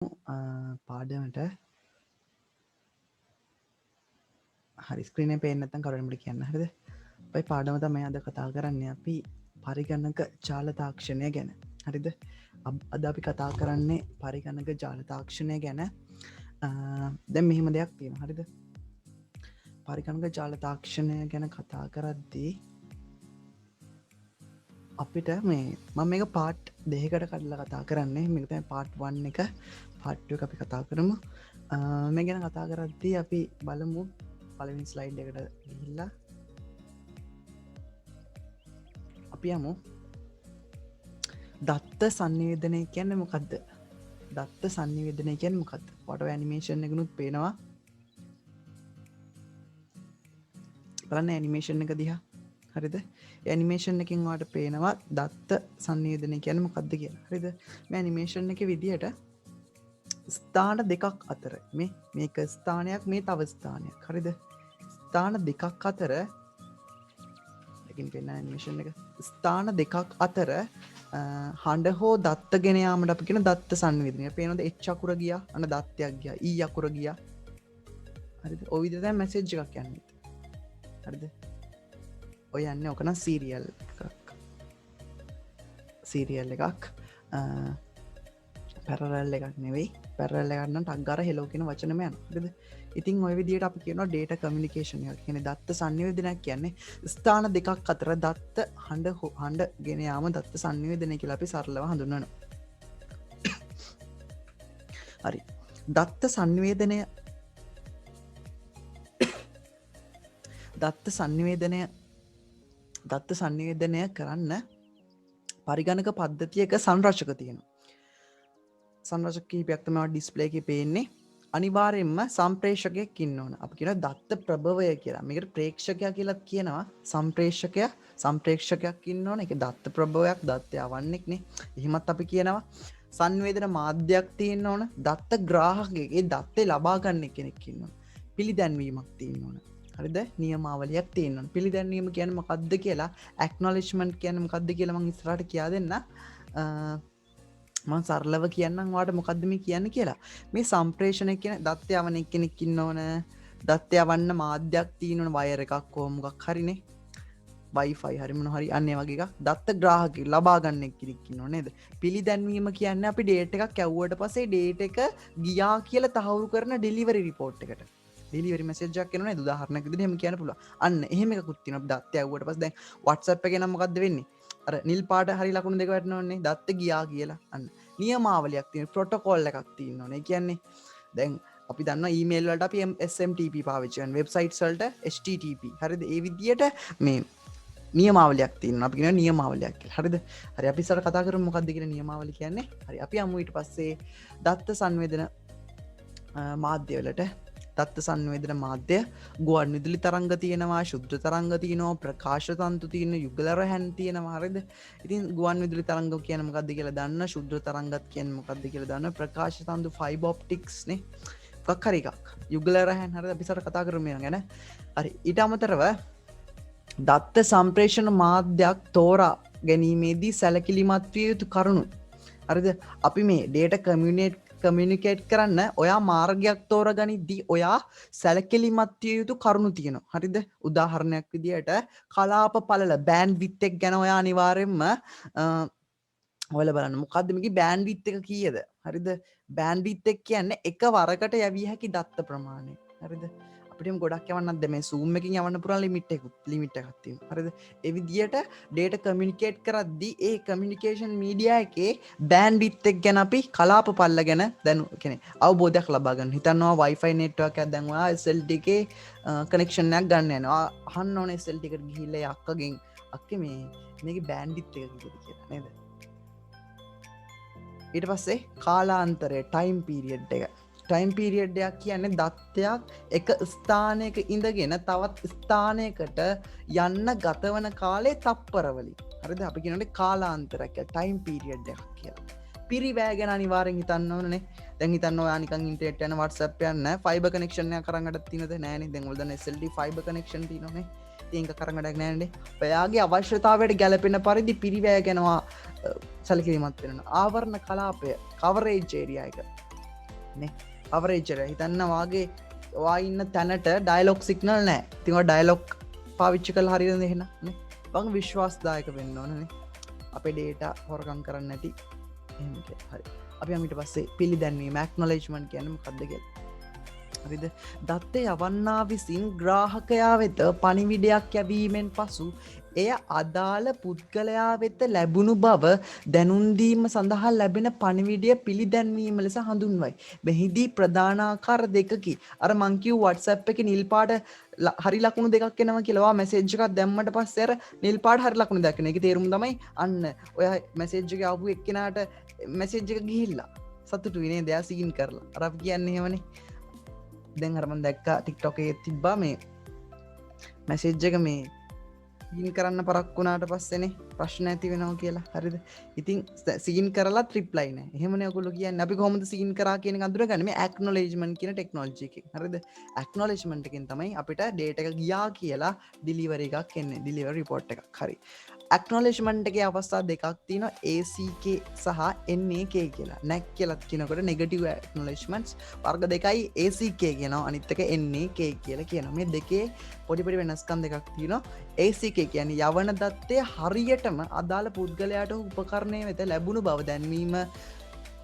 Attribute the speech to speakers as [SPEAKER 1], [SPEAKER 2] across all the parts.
[SPEAKER 1] පාඩමට හරි ස්ක්‍රීනේ පේන්නේ නැත්නම් කරුණු කියන්න හරිද? අපි පාඩම තමයි අද කතා කරන්නේ අපි පරිගණක ජාල තාක්ෂණය ගැන. හරිද? අද අපි කතා කරන්නේ පරිගණක ජාල තාක්ෂණය ගැන. දැන් මෙහෙම දෙයක් තියෙනවා. හරිද? පරිගණක ජාල තාක්ෂණය ගැන කතා කරද්දී අපිට මේ මම මේක පාට් දෙකකට කඩලා කතා කරන්නේ. මේක තමයි පාට් 1 එක. පාට් 2 එක අපි කතා කරමු. මේ ගැන කතා කරද්දී අපි බලමු පළවෙනි ස්ලයිඩ් එකට ගිහිල්ලා අපි යමු දත්ත සංනිවේදනය කියන්නේ මොකක්ද? දත්ත සංනිවේදනය කියන්නේ මොකක්ද? ෆොටෝ ඇනිමේෂන් එකනුත් පේනවා. බලන්න ඇනිමේෂන් එක දිහා. හරිද? ඇනිමේෂන් එකකින් ඔයාලට පේනවා දත්ත සංනිවේදනය කියන්නේ මොකක්ද කියලා. හරිද? මේ ඇනිමේෂන් එකේ විදියට ස්ථාන දෙකක් අතර මේක ස්ථානයක් මේ තව ස්ථානයක්. හරිද? ස්ථාන දෙකක් අතර පෙන්න ඇනිමේෂන් එක ස්ථාන දෙකක් අතර හඬ හෝ දත්ත ගෙන යාමට අපි කියන දත්ත සංවේදනය. පේනවද? H අකුර ගියා, අන්න දත්තයක් ගියා, E අකුර ගියා. හරිද? ඔය විදිහට තමයි මැසේජ් එකක් යන්නේ. හරිද? ඔය යන්නේ ඔක නම් සීරියල් එකක්. පැරලල් එකක් නෙවෙයි. පැරලල් එකක් නම් ටක් ගාලා හෙලෝ කියන වචනම යනවා. හරිද? ඉතින් ඔය විදිහට අපි කියනවා data communication එක. කියන්නේ දත්ත සංනිවේදනයක් කියන්නේ ස්ථාන දෙකක් අතර දත්ත හඬ ගෙන යාම දත්ත සංනිවේදනය කියලා අපි සරලව හඳුන්වනවා. හරි. දත්ත සංනිවේදනය කරන්න පරිගණක පද්ධතියක සංරචක තියෙනවා. සංරචක කිහිපයක් තමයි ඩිස්ප්ලේ එකේ පේන්නේ. අනිවාර්යෙන්ම සම්ප්‍රේෂකයක් ඉන්න ඕන. අපි කියනවා දත්ත ප්‍රභවය කියලා. මේකට ප්‍රේක්ෂකයා කියලා කියනවා. සම්ප්‍රේක්ෂකයක් ඉන්න ඕන. ඒක දත්ත ප්‍රභවයක්, දත්ත යවන්නෙක් නේ. එහෙමත් අපි කියනවා සංවේදන මාධ්‍යයක් තියෙන්න ඕන. දත්ත ග්‍රාහකයෙක් ඒ දත්තේ ලබා ගන්න කෙනෙක් ඉන්න ඕන. පිළිදැන්වීමක් තියෙන්න ඕන. හරිද? නියමාවලියක් තියෙන්න ඕන. පිළිදැන්වීම කියන්නේ මොකක්ද කියලා, ඇක්නොලෙජ්මන්ට් කියන්නේ මොකක්ද කියලා මම ඉස්සරහට කියා දෙන්න. මම සරලව කියන්නම් ඔයාලට මොකද්ද මේ කියන්නේ කියලා. මේ සම්ප්‍රේෂණය කියන දත්ත යවන කෙනෙක් ඉන්න ඕන. දත්ත යවන්න මාධ්‍යයක් තියෙන්න ඕන, වයර් එකක් හෝ මොකක් හරිනේ. Wi-Fi හරි මොන හරි අන්න ඒ වගේ එකක්. දත්ත ග්‍රාහකයෙක් ලබා ගන්න කෙනෙක් ඉන්න ඕන නේද? පිළිදැන්වීම කියන්නේ අපි ඩේටා එකක් ඇව්වට පස්සේ ඩේටා එක ගියා කියලා තහවුරු කරන ඩෙලිවරි රිපෝට් එකට. ඩෙලිවරි මැසේජ් එකක් එනවා නේද? උදාහරණයක් විදිහට එහෙම කියන්න පුළුවන්. අන්න එහෙම එකකුත් තියෙනවා. අපි දත්ත ඇව්වට පස්සේ දැන් WhatsApp එකේ නම් මොකද්ද වෙන්නේ? අර නිල් පාට හරි ලකුණු දෙක වැටෙනවනේ දත්ත ගියා කියලා. අන්න නියමාවලියක් තියෙන ප්‍රොටෝකෝල් එකක් තියෙන්න ඕනේ. කියන්නේ දැන් අපි දන්නවා ඊමේල් වලට අපි SMTP පාවිච්චි කරන, වෙබ්සයිට්ස් වලට HTTP. හරිද? ඒ විදියට මේ නියමාවලියක් තියෙනවා. අපි කියනවා නියමාවලියක් කියලා. හරිද? හරි අපි ඉස්සර කතා කරමු මොකක්ද කියන නියමාවලිය කියන්නේ. හරි අපි යමු ඊට පස්සේ දත්ත සංවේදන මාධ්‍ය වලට. දත්ත සංවේදන මාධ්‍ය ගුවන් විදුලි තරංග තියෙනවා, ශුද්ධ තරංග තියෙනවා, ප්‍රකාශ තන්තු තියෙනවා, යුගල රැහැන් තියෙනවා. හරිද? ඉතින් ගුවන් විදුලි තරංග කියන්නේ මොකක්ද කියලා දන්න, ශුද්ධ තරංගත් කියන්නේ මොකක්ද කියලා දන්න, ප්‍රකාශ තන්තු ෆයිබර් ඔප්ටික්ස් නේ. මොකක් හරි එකක්. යුගල රැහැන් හරිද? අපි ඉස්සර කතා කරමු මේ ගැන. හරි. ඊට අමතරව දත්ත සම්ප්‍රේෂණ මාධ්‍යයක් තෝරා ගැනීමේදී සැලකිලිමත් විය යුතු කරුණු. හරිද? අපි මේ data කමියුනිකේට් කරන්න ඔයා මාර්ගයක් තෝරගනිද්දී ඔයා සැලකිලිමත් විය යුතු කරුණු තියෙනවා. හරිද? උදාහරණයක් විදියට කලාප පළල බෑන්ඩ්විඩ්ත් එක ගැන ඔයා අනිවාර්යයෙන්ම ඔයාලා බලන්න මොකද්ද මේකේ බෑන්ඩ්විඩ්ත් එක කීයද? හරිද? බෑන්ඩ්විඩ්ත් එක කියන්නේ එක වරකට යවිය හැකි දත්ත ප්‍රමාණය. හරිද? අපිටම ගොඩක් යවන්නත් මේ Zoom එකකින් යවන්න පුරා ලිමිට් එකක් තියෙනවා. හරිද? ඒ විදියට data communicate කරද්දී ඒ communication media එකේ bandwidth එක ගැන අපි කලාප පල්ල ගැන කියන්නේ අවබෝධයක් ලබා ගන්න. හිතන්නවා Wi-Fi network එකක් දැන් ඔයා SLT එකේ connection එකක් ගන්න යනවා. අහන්න ඕනේ SLT එකට ගිහිල්ලා අක්කගෙන් අක්කේ මේකේ bandwidth එක කීයද කියලා නේද? ඊට පස්සේ කාලාන්තරය time period එක. ටයිම් පීරියඩ් එකක් කියන්නේ දත්තයක් එක ස්ථානයක ඉඳගෙන තවත් ස්ථානයකට යන්න ගතවන කාලේ තප්පරවලින්. හරිද? අපි කියනනේ කාලාන්තරයක් කියලා ටයිම් පීරියඩ් එකක් කියලා. පිරිවැය ගැන අනිවාර්යෙන් හිතන්න ඕනනේ. දැන් හිතන්න ඔයා නිකන් ඉන්ටර්නෙට් යන WhatsApp යන්න ෆයිබර් කනෙක්ෂන් එකක් අරන් අඩක් තියෙනද? නෑනේ. දැන් ඔයාලා දන්න SLT ෆයිබර් කනෙක්ෂන් තියෙනවනේ. ඉතින් ඒක කරන් අඩක් නෑනේ. ඔයාගේ අවශ්‍යතාවයට ගැලපෙන පරිදි පිරිවැය ගැනවා සැලකිලිමත් වෙනවා. ආවරණ කලාපය කවරේජ් ඒරියා එක නේ අවරේජ් එක හිතන්න වාගේ ඔයා ඉන්න තැනට ඩයලොග් සිග්නල් නැහැ. ඉතින් ඔය ඩයලොග් පාවිච්චි කරලා හරියද එහෙනම් නේ. වගේ විශ්වාසදායක වෙන්න ඕනනේ. අපේ data හොරකම් කරන්නේ නැති එහෙම කියලා. හරි. අපි ඊට පස්සේ පිළිදැන්වීම acknowledgement කියන්නේ මොකක්ද කියලා. හරිද? දත්ත යවන්නා විසින් ග්‍රාහකයා වෙත පණිවිඩයක් යැවීමෙන් පසු එය අදාළ පුද්ගලයා වෙත ලැබුණු බව දැනුම් දීම සඳහා ලැබෙන පණිවිඩය පිළිදැන්වීම ලෙස හඳුන්වයි. මෙහිදී ප්‍රධාන ආකාර දෙකකි. අර මං කිව් WhatsApp එකේ නිල් පාට හරි ලකුණු දෙකක් එනවා කියලා. ඔයා මැසේජ් එකක් දැම්මට පස්සේ අර නිල් පාට හරි ලකුණු දක්වන. ඒකේ තේරුම තමයි අන්න ඔයා මැසේජ් එක ආපු එක්කෙනාට මැසේජ් එක ගිහිල්ලා සතුටුයි නේද? එයා සීන් කරලා. අර අපි කියන්නේ එහෙමනේ. දැන් අර මම දැක්කා TikTok එකේ තිබ්බා මේ මැසේජ් එක මේ සීන් කරන්න පරක් වුණාට පස්සේනේ ප්‍රශ්න ඇති වෙනවා කියලා. හරිද? ඉතින් සීන් කරලත් රිප්ලයි නැහැ. එහෙමනේ ඔයගොල්ලෝ කියන්නේ. අපි කොහොමද සීන් කරා කියන එක අඳුරගන්නේ? මේ acknowledgement කියන ටෙක්නොලොජි එකෙන්. හරිද? acknowledgement එකෙන් තමයි අපිට data එක ගියා කියලා delivery එකක් එන්නේ. delivery report එකක්. හරි. acknowledgement එකේ අවස්ථා දෙකක් තියෙනවා. ACK සහ NAK කියලා. NAK කියලා කියනකොට negative acknowledgements වර්ග දෙකයි ACK කියනවා. අනිත් එක NAK කියලා කියනවා. මේ දෙකේ පොඩි පොඩි වෙනස්කම් දෙකක් තියෙනවා. ACK කියන්නේ යවන දත්තය හරියටම අදාළ පුද්ගලයාට උපකරණය වෙත ලැබුණු බව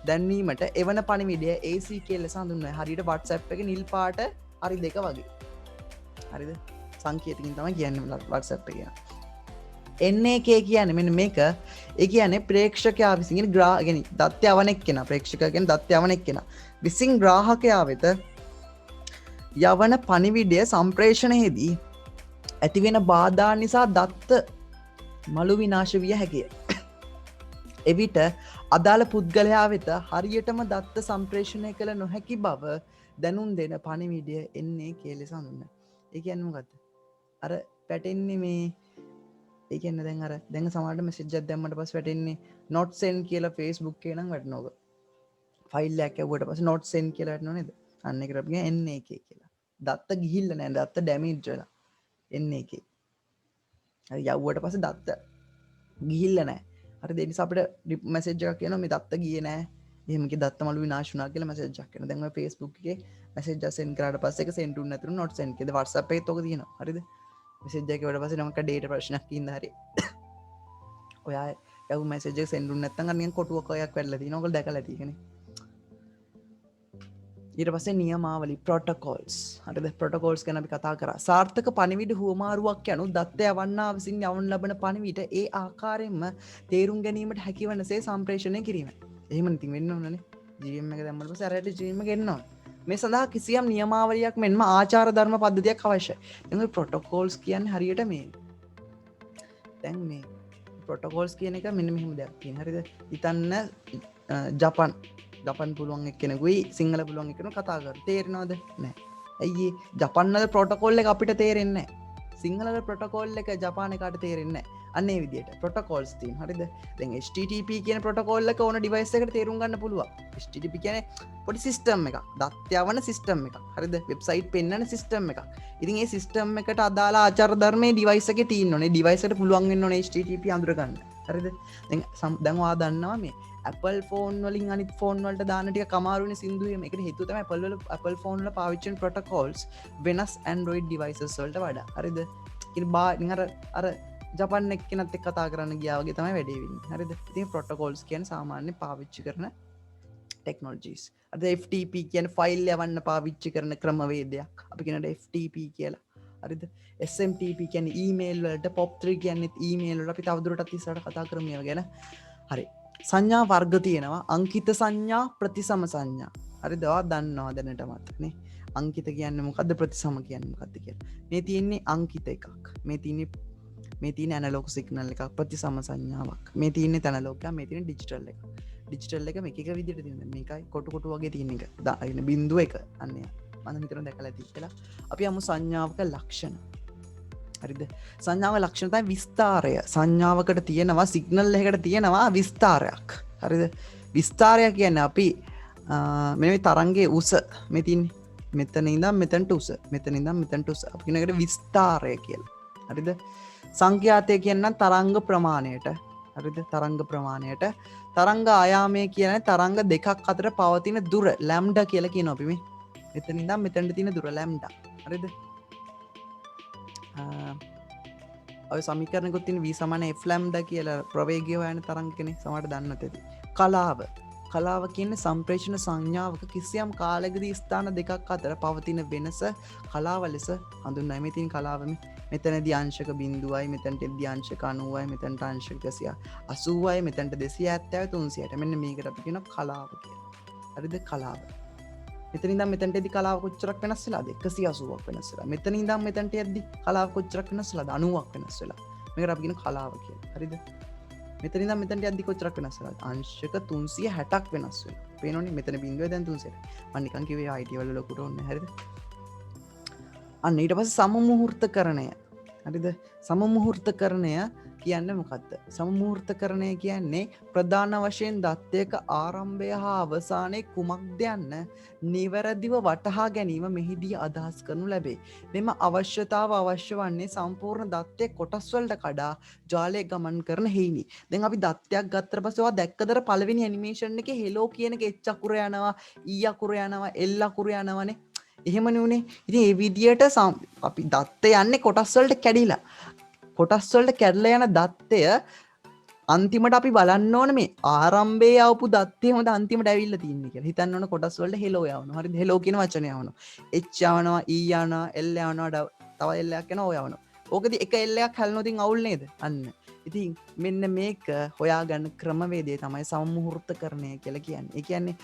[SPEAKER 1] දැන්වීමට එවන පණිවිඩය ACK ලෙස හඳුන්වනවා. හරියට WhatsApp එකේ නිල් පාට හරි දෙක වගේ. හරිද? සංකේතකින් තමයි කියන්නේ WhatsApp එක. NAK කියන්නේ මෙන්න මේක. ඒ කියන්නේ ප්‍රේක්ෂකයා විසින් කියන්නේ දත්ත යවන එක්කෙනා. ප්‍රේක්ෂකයා කියන්නේ දත්ත යවන එක්කෙනා විසින් ග්‍රාහකයා වෙත යවන පණිවිඩය සම්ප්‍රේෂණයේදී ඇතිවෙන බාධා නිසා දත්ත මළු විනාශ විය හැකිය. එවිට අදාළ පුද්ගලයා වෙත හරියටම දත්ත සම්ප්‍රේෂණය කළ නොහැකි බව දැනුම් දෙන පණිවිඩය NAK ලෙස හඳුන්වනවා. ඒ කියන්නේ මොකද්ද? අර පැටෙන්නේ මේ ඒ කියන්නේ දැන් සමහරවිට මැසේජ් එකක් දැම්මට පස්සේ වැටෙන්නේ not send කියලා Facebook එකේ නම් වැටෙනවා. ෆයිල් එකක් යවුවට පස්සේ not send කියලා වැටෙනව නේද? අන්න ඒකට අපි කියන NAK කියලා. දත්ත ගිහිල්ලා නැහැ. දත්ත ඩැමේජ් වෙලා. NAK. හරි යවුවට පස්සේ දත්ත ගිහිල්ලා නැහැ. හරි ඒ නිසා අපිට මැසේජ් එකක් එනවා මේ දත්ත ගියේ නැහැ. එහෙම කි දත්ත මළු විනාශ වුණා කියලා මැසේජ් එකක් එනවා. දැන් ඔය Facebook එකේ මැසේජ් එක send කරාට පස්සේ ඒක send වුනේ නැතුණු not send කියලා. WhatsApp එකේත් ඔක තියෙනවා. හරිද? මැසේජ් එකේ වට පස්සේ නමක data ප්‍රශ්නයක් ඉඳලා හරි. ඔයා යවු මැසේජ් එක send වුනේ නැත්නම් අර නිකන් කොටුවක ඔයක් වැටලා තියෙනවා. ඔයගොල්ලෝ දැකලා තියෙන්නේ. ඊට පස්සේ නියමාවලි protocols. හරිද? protocols ගැන අපි කතා කරා. සාර්ථක පණිවිඩ හුවමාරුවක් යනු දත්ත යවන්නා විසින් යවන ලබන පණිවිඩ ඒ ආකාරයෙන්ම තේරුම් ගැනීමට හැකිවනසේ සම්ප්‍රේෂණය කිරීම. එහෙම ඉතින් වෙන්න ඕනනේ. GM එක දැම්මම පස්සේ අරයට GM එක එන්න ඕන. මේ සඳහා කිසියම් නියමාවලියක් මෙන්ම ආචාර ධර්ම පද්ධතියක් අවශ්‍යයි. දැන් ඔය protocols කියන්නේ හරියට මේ දැන් මේ protocols කියන එක මෙන්න මෙහෙම දෙයක් තියෙනවා. හරිද? හිතන්න ජපන් පුළුවන් එක්කෙනෙකුයි සිංහල පුළුවන් එක්කෙනෙකු කතා කරලා තේරෙනවද? නැහැ. ඇයි ජපන් වල ප්‍රොටෝකෝල් එක අපිට තේරෙන්නේ නැහැ. සිංහල වල ප්‍රොටෝකෝල් එක ජපාන එකට තේරෙන්නේ නැහැ. අන්න ඒ විදිහට ප්‍රොටෝකෝල්ස් තියෙනවා. හරිද? දැන් HTTP කියන ප්‍රොටෝකෝල් එක ඕන ඩිවයිස් එකකට තේරුම් ගන්න පුළුවන්. HTTP කියන්නේ පොඩි සිස්ටම් එකක්. දත්ත යවන සිස්ටම් එකක්. හරිද? වෙබ්සයිට් පෙන්නන සිස්ටම් එකක්. ඉතින් මේ සිස්ටම් එකට අදාළ ආචාර ධර්මයේ ඩිවයිස් එකේ තියෙන්න ඕනේ. ඩිවයිස් එකට පුළුවන් වෙන්න ඕනේ HTTP අඳුර ගන්න. හරිද? දැන් ඔයා දන්නවා මේ Apple ෆෝන් වලින් අනිත් ෆෝන් වලට දාන්න ටික කමාරුනේ සින්දුවේ. මේකට හේතුව තමයි Apple ෆෝන් වල පාවිච්චි කරන protocols වෙනස් Android devices වලට වඩා. හරිද? ඉතින් අර ජපන් එක්කෙනත් එක්ක කතා කරන්න ගියා වගේ තමයි වැඩේ වෙන්නේ. හරිද? ඉතින් protocols කියන්නේ සාමාන්‍ය පාවිච්චි කරන technologies. අද FTP කියන්නේ ෆයිල් යවන්න පාවිච්චි කරන ක්‍රමවේදයක්. අපි කියනට FTP කියලා. හරිද? SMTP කියන්නේ email වලට, POP3 කියන්නේ email වල. අපි තවදුරටත් ඉස්සරහට කතා කරමු ඒවා ගැන. හරි. සංඥා වර්ග තියෙනවා. අංකිත සංඥා, ප්‍රතිසම සංඥා. හරිද? ඔයා දන්නවා දැනටමත් නේ. අංකිත කියන්නේ මොකද්ද? ප්‍රතිසම කියන්නේ මොකද්ද කියලා. මේ තියෙන්නේ අංකිත එකක්. මේ තියෙන්නේ ඇනලොග් සිග්නල් එකක්. ප්‍රතිසම සංඥාවක්. මේ තියෙන්නේ ඇනලොග් එකක්. මේ තියෙන්නේ ඩිජිටල් එකක්. ඩිජිටල් එක මේක එක විදිහට තියෙනවා. මේකයි කොටු වගේ තියෙන එක. බිඳුව එක. අන්න මම හිතනවා දැකලා ඇති කියලා. අපි යමු සංඥාවක ලක්ෂණ. හරිද? සංඥාවේ ලක්ෂණ තමයි විස්තාරය. සංඥාවකට තියෙනවා සිග්නල් එකකට තියෙනවා විස්තාරයක්. හරිද? විස්තාරය කියන්නේ අපි මෙන්න මේ තරංගයේ උස මේ තින්නේ. මෙතන ඉඳන් මෙතනට උස. මෙතන ඉඳන් මෙතනට උස. අපි කියන එකට විස්තාරය කියලා. හරිද? සංඛ්‍යාතය කියන්නේ තරංග ප්‍රමාණයට. හරිද? තරංග ප්‍රමාණයට තරංග ආයාමය කියන්නේ තරංග දෙකක් අතර පවතින දුර ලැම්ඩා කියලා කියනවා අපි මේ. මෙතන ඉඳන් මෙතනට තියෙන දුර ලැම්ඩා. හරිද? ඔය සමීකරණයකුත් තියෙන v = f ලැම්ඩා කියලා ප්‍රවේගය හොයන තරංග කෙනෙක් සමහරට දන්නත් ඇති. කලාව කියන්නේ සම්ප්‍රේෂණ සංඥාවක කිසියම් කාලයකදී ස්ථාන දෙකක් අතර පවතින වෙනස කලාව ලෙස හඳුන්වයි. මේ තියෙන කලාව මෙතනදී අංශක 0යි, මෙතනදී අංශක 90යි, මෙතනට අංශක 180යි, මෙතනට 270යි, 300යි. මෙන්න මේකට අපි කියනවා කලාව කියලා. හරිද? කලාව. මෙතන ඉඳන් මෙතනට එද්දි කලාව කොච්චරක් වෙනස් වෙලාද? 180ක් වෙනස් වෙලා. මෙතන ඉඳන් මෙතනට එද්දි කලාව කොච්චරක් වෙනස් වෙලාද? 90ක් වෙනස් වෙලා. මේකට අපි කියන කලාව කියලා. හරිද? මෙතන ඉඳන් මෙතනට යද්දි කොච්චරක් වෙනස් වෙලාද? අංශක 360ක් වෙනස් වෙලා. පේනවනේ මෙතන බිංදුවේ දැන් 360. මම නිකන් කිව්වේ IT වල ලොකුට ඕනේ. හරිද? අන්න ඊට පස්සේ සමමුහූර්තකරණය. හරිද? සමමුහූර්තකරණය කියන්නේ මොකක්ද? සමමුහූර්තකරණය කියන්නේ ප්‍රධාන වශයෙන් දත්තයක ආරම්භය හා අවසානයේ කුමක්ද යන්න නිවැරදිව වටහා ගැනීම මෙහිදී අදහස් කරනු ලැබේ. මෙම අවශ්‍යතාව අවශ්‍ය වන්නේ සම්පූර්ණ දත්තයේ කොටස් වලට කඩා ජාලය ගමන් කරන හේිනි. දැන් අපි දත්තයක් ගත්තට පස්සේ ඔයා දැක්කදර පළවෙනි ඇනිමේෂන් එකේ හෙලෝ කියන එක H අකුර යනවා, E අකුර යනවා, L අකුර යනවානේ. එහෙමනේ උනේ. ඉතින් ඒ විදියට අපි දත්ත යන්නේ කොටස් වලට කැඩිලා. කොටස් වලට කැඩලා යන දත්තය අන්තිමට අපි බලන්න ඕනේ මේ ආරම්භයේ ආපු දත්තේ හොඳ අන්තිමට ඇවිල්ලා තින්නේ කියලා. හිතන්න ඕන කොටස් වලට හෙලෝ යවනවා. හරිද? හෙලෝ කියන වචනය යවනවා. H යවනවා, E යවනවා, L යවනවා, තව L එකක් යනවා, O යවනවා. ඕකදී එක L එකක් හැලුනොත් ඉතින් අවුල් නේද? අන්න. ඉතින් මෙන්න මේක හොයාගන්න ක්‍රමවේදය තමයි සමමුහූර්තකරණය කියලා කියන්නේ. ඒ කියන්නේ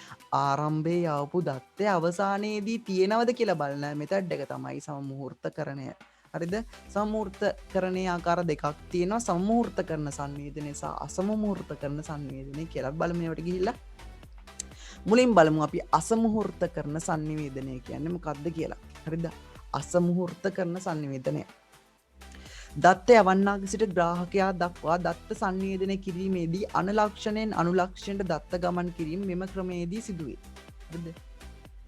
[SPEAKER 1] ආරම්භයේ ආපු දත්තේ අවසානයේදී තියෙනවද කියලා බලන මෙතඩ් එක තමයි සමමුහූර්තකරණය. හරිද? සමමුහූර්තකරණයේ ආකාර දෙකක් තියෙනවා. සමමුහූර්තකරණ සංවේදනය සහ අසමමුහූර්තකරණ සංවේදනය කියලා. බලමු මේවට ගිහිල්ලා. මුලින් බලමු අපි අසමමුහූර්තකරණ සංවේදනය කියන්නේ මොකක්ද කියලා. හරිද? අසමමුහූර්තකරණ සංවේදනය. දත්ත යවන්නාගේ සිට ග්‍රාහකයා දක්වා දත්ත සංවේදනය කිරීමේදී අනුලක්ෂණයෙන් අනුලක්ෂණයට දත්ත ගමන් කිරීම මෙම ක්‍රමයේදී සිදුවේ. හරිද?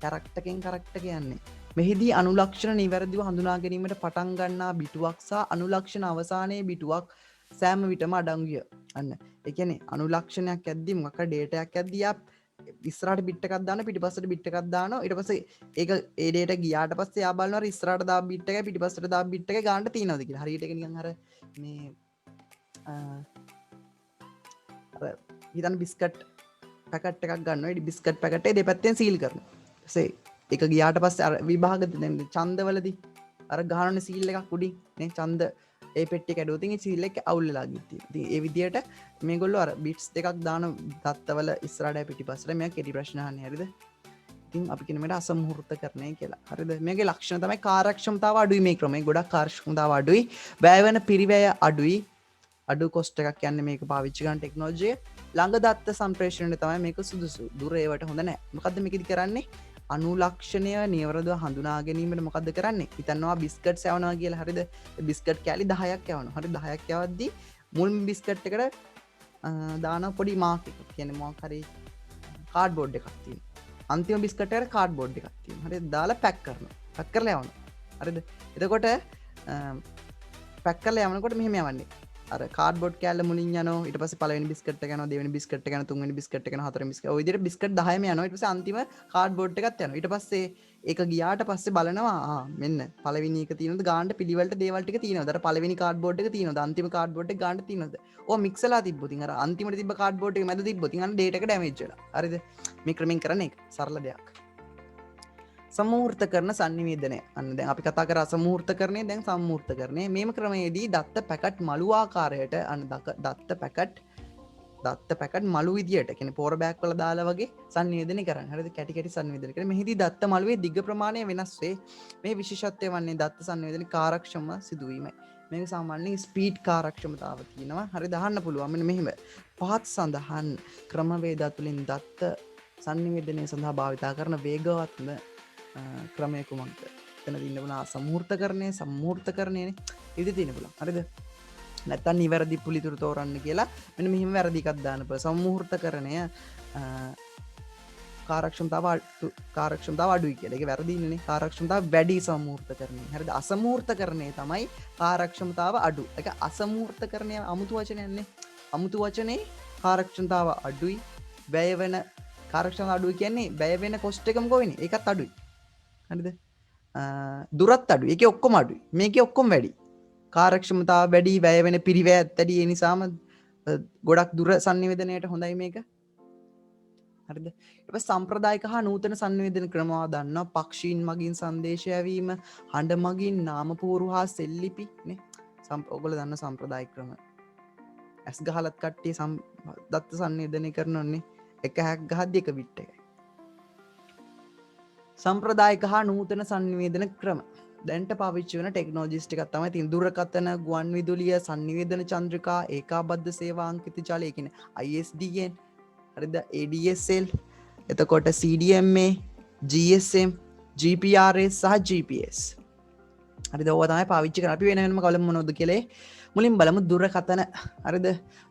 [SPEAKER 1] කැරක්ටරකින් කැරක්ටර් කියන්නේ. මෙහිදී අනුලක්ෂණ නිවැරදිව හඳුනා ගැනීමට පටන් ගන්නා බිටුවක් සහ අනුලක්ෂණ අවසානයේ බිටුවක් සෑම විටම අඩංගුය. අන්න. ඒ කියන්නේ අනුලක්ෂණයක් ඇද්දි මොකක් හරි ඩේටා එකක් ඇද්දි ආ ඉස්සරහට බිට් එකක් දානවා පිටිපස්සට බිට් එකක් දානවා ඊට පස්සේ ඒක ඒ ඩේටා ගියාට පස්සේ ආ බලනවා ඉස්සරහට දා බිට් එකයි පිටිපස්සට දා බිට් එකයි ගානට තියෙනවද කියලා. හරියට ඒක නිකන් අර මේ අර හිතන්න බිස්කට් පැකට් එකක් ගන්නවා. ඒ බිස්කට් පැකට් එක දෙපැත්තෙන් සීල් කරනවා. ඊපස්සේ ඒක ගියාට පස්සේ අර විභාග දැන් ඡන්දවලදී අර ගහනනේ සීල් එකක් උඩින් නේ ඡන්ද ඒ පෙට්ටි කැඩුවොත් ඉතින් සීල් එක අවුල් වෙලා ගිහින්. ඉතින් ඒ විදියට මේගොල්ලෝ අර බිට්ස් දෙකක් දාන දත්තවල ඉස්සරහට පිටිපස්සට මෙයා කෙටි ප්‍රශ්න අහන්නේ. හරිද? ඉතින් අපි කියන මේකට අසමමුහූර්තකරණය කියලා. හරිද? මේකේ ලක්ෂණ තමයි කාර්යක්ෂමතාව අඩුයි මේ ක්‍රමේ. ගොඩක් කාර්යක්ෂමතාව අඩුයි. වැය වෙන පිරිවැය අඩුයි. අඩු කොස්ට් එකක් යන්නේ මේක පාවිච්චි කරන ටෙක්නොලොජිය. ළඟ දත්ත සම්ප්‍රේෂණය තමයි මේක සුදුසු. දුර ඒවට හොඳ නැහැ. මොකද්ද මේකෙදි කරන්නේ? අනුලක්ෂණය නිවැරදිව හඳුනා ගැනීමට මොකද්ද කරන්නේ? හිතන්නවා බිස්කට්ස් යවනවා කියලා. හරිද? බිස්කට් කෑලි 10ක් යවනවා. හරි 10ක් යවද්දි මුල් බිස්කට් එකට දාන පොඩි මාක් එකක්. කියන්නේ මොකක් හරි කාඩ්බෝඩ් එකක් තියෙනවා. අන්තිම බිස්කට් එකට කාඩ්බෝඩ් එකක් තියෙනවා. හරිද? දාලා පැක් කරනවා. පැක් කරලා යවනවා. හරිද? එතකොට පැක් කරලා යවනකොට මෙහෙම යවන්නේ. අර කාඩ්බෝඩ් කෑල්ල මුලින් යනවා. ඊට පස්සේ පළවෙනි බිස්කට් එක යනවා, දෙවෙනි බිස්කට් එක යනවා, තුන්වෙනි බිස්කට් එක යනවා, හතරවෙනි බිස්කට්. ඔය විදිහට බිස්කට් 10ම යනවා. ඊට පස්සේ අන්තිම කාඩ්බෝඩ් එකත් යනවා. ඊට පස්සේ ඒක ගියාට පස්සේ බලනවා මෙන්න පළවෙනි එක තියෙනවද ගානට පිළිවෙලට දේවල් ටික තියෙනවද? අර පළවෙනි කාඩ්බෝඩ් එක තියෙනවද? අන්තිම කාඩ්බෝඩ් එක ගානට තියෙනවද? ඕවා මික්ස් වෙලා තිබ්බොත් ඉතින් අර අන්තිමට තිබ්බ කාඩ්බෝඩ් එක මැද තිබ්බොත් ඉතින් අන්න ඩේටා එක ඩැමේජ් වෙලා. හරිද? මේ ක්‍රමෙන් කරන එක සරල දෙයක්. සමූර්තකරණ සංනිවේදනය. අන්න දැන් අපි කතා කර අසමූර්තකරණය දැන් සම්මූර්තකරණය. මේම ක්‍රමයේදී දත්ත පැකට් මළු ආකාරයට අන්න දත්ත පැකට් මළු විදියට කියන්නේ පෝර බෑග් වල දාලා වගේ සංනිවේදනය කරන්න. හරිද? කැටි කැටි සංනිවේදනය කරන. මෙහිදී දත්ත මළුවේ දිග ප්‍රමාණය වෙනස් වේ. මේ විශේෂත්වය වන්නේ දත්ත සංනිවේදනයේ කාර්යක්ෂම සිදුවීමයි. මේක සාමාන්‍යයෙන් ස්පීඩ් කාර්යක්ෂමතාව තියෙනවා. හරිද? අහන්න පුළුවන්. මෙන්න මෙහිම පහත් සඳහන් ක්‍රමවේද තුළින් දත්ත සංනිවේදනය සඳහා භාවිත කරන වේගවත්ම ක්‍රමය කුමක්ද? එතන තියෙන්න පුළුවන් අසමූර්තකරණය, සම්මූර්තකරණයනේ. ඉතින් තියෙන්න පුළුවන්. හරිද? නැත්තම් නිවැරදි පුලිතුරු තෝරන්න කියලා මෙන්න මෙහිම වැරදි එකක් දාන්න පුළුවන්. සම්මූර්තකරණය කාර්යක්ෂමතාව අඩුයි කියලා. ඒක වැරදිනේ. කාර්යක්ෂමතාව වැඩි සම්මූර්තකරණය. හරිද? අසමූර්තකරණය තමයි කාර්යක්ෂමතාව අඩු. ඒක අසමූර්තකරණය අමුතු වචනයක් නේ. අමුතු වචනේ කාර්යක්ෂමතාව අඩුයි. වැය වෙන කාර්යක්ෂමතාව අඩුයි කියන්නේ වැය වෙන කොස්ට් එකම කොහෙනේ? ඒකත් අඩුයි. හරිද? දුරත් අඩුයි. ඒකේ ඔක්කොම අඩුයි. මේකේ ඔක්කොම වැඩි. කාර්යක්ෂමතාව වැඩි, වැය වෙන පිරිවැයත් වැඩි. ඒ නිසාම ගොඩක් දුර sannivedanayට හොඳයි මේක. හරිද? ඊට පස්සේ සම්ප්‍රදායික හා නූතන sannivedana ක්‍රමවා දන්නවා. පක්ෂීන් මගින් සංදේශ යැවීම, හඬ මගින් නාමපුවරු හා සෙල්ලිපි නේ. ඔයගොල්ලෝ දන්න සම්ප්‍රදායික ක්‍රම. ඇස් ගහලත් කට්ටිය දත්ත sannivedana කරනෝනේ. එක හැක් ගහද්දි එක බිට් එකයි. සම්ප්‍රදායික හා නූතන sannivedana ක්‍රම. දැන්ට පාවිච්චි වෙන ටෙක්නෝලොජිස් ටිකක් තමයි තියෙන. දුරකථන, ගුවන් විදුලිය, sannivedana චන්ද්‍රිකා, ඒකාබද්ධ සේවා අංකිත ජාලය කියන්නේ ISDN, හරිද? ADSL, එතකොට CDMA, GSM, GPRS සහ GPS. හරිද? ඕවා තමයි පාවිච්චි කරන්නේ. අපි වෙන වෙනම කවලම මොනවද කියලා මුලින් බලමු දුරකථන. හරිද?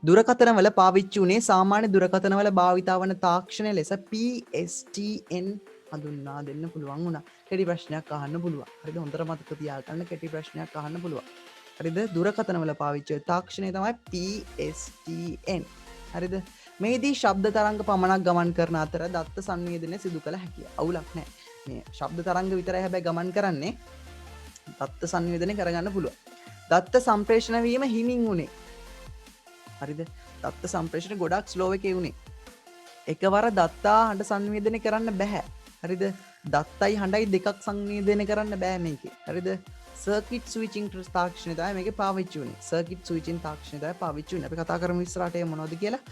[SPEAKER 1] දුරකථන වල පාවිච්චි උනේ සාමාන්‍ය දුරකථන වල භාවිතා වන තාක්ෂණය ලෙස PSTN හඳුන්වා දෙන්න පුළුවන් වුණා. කෙටි ප්‍රශ්නයක් අහන්න පුළුවන්. හරිද? හොඳට මතක තියාගන්න කෙටි ප්‍රශ්නයක් අහන්න පුළුවන්. හරිද? දුරකථන වල පාවිච්චි තාක්ෂණය තමයි PSTN. හරිද? මේදී ශබ්ද තරංග පමණක් ගමන් කරන අතර දත්ත සංවේදනය සිදු කළ හැකියි. අවුලක් නැහැ. මේ ශබ්ද තරංග විතරයි හැබැයි ගමන් කරන්නේ. දත්ත සංවේදනය කරගන්න පුළුවන්. දත්ත සම්ප්‍රේෂණ වීම හිමින් උනේ. හරිද? දත්ත සම්ප්‍රේෂණ ගොඩක් ස්ලෝ එකේ උනේ. එකවර දත්තා හඬ සංවේදනය කරන්න බෑ. හරිද? දත්තයි හඬයි දෙකක් සංවේදනය කරන්න බෑ මේකේ. හරිද? සර්කිට් ස්විචින් තාක්ෂණය තමයි මේකේ පාවිච්චි වුනේ. සර්කිට් ස්විචින් තාක්ෂණය තමයි පාවිච්චි වුනේ. අපි කතා කරමු ඉස්සරහට ඒ මොනවද කියලා.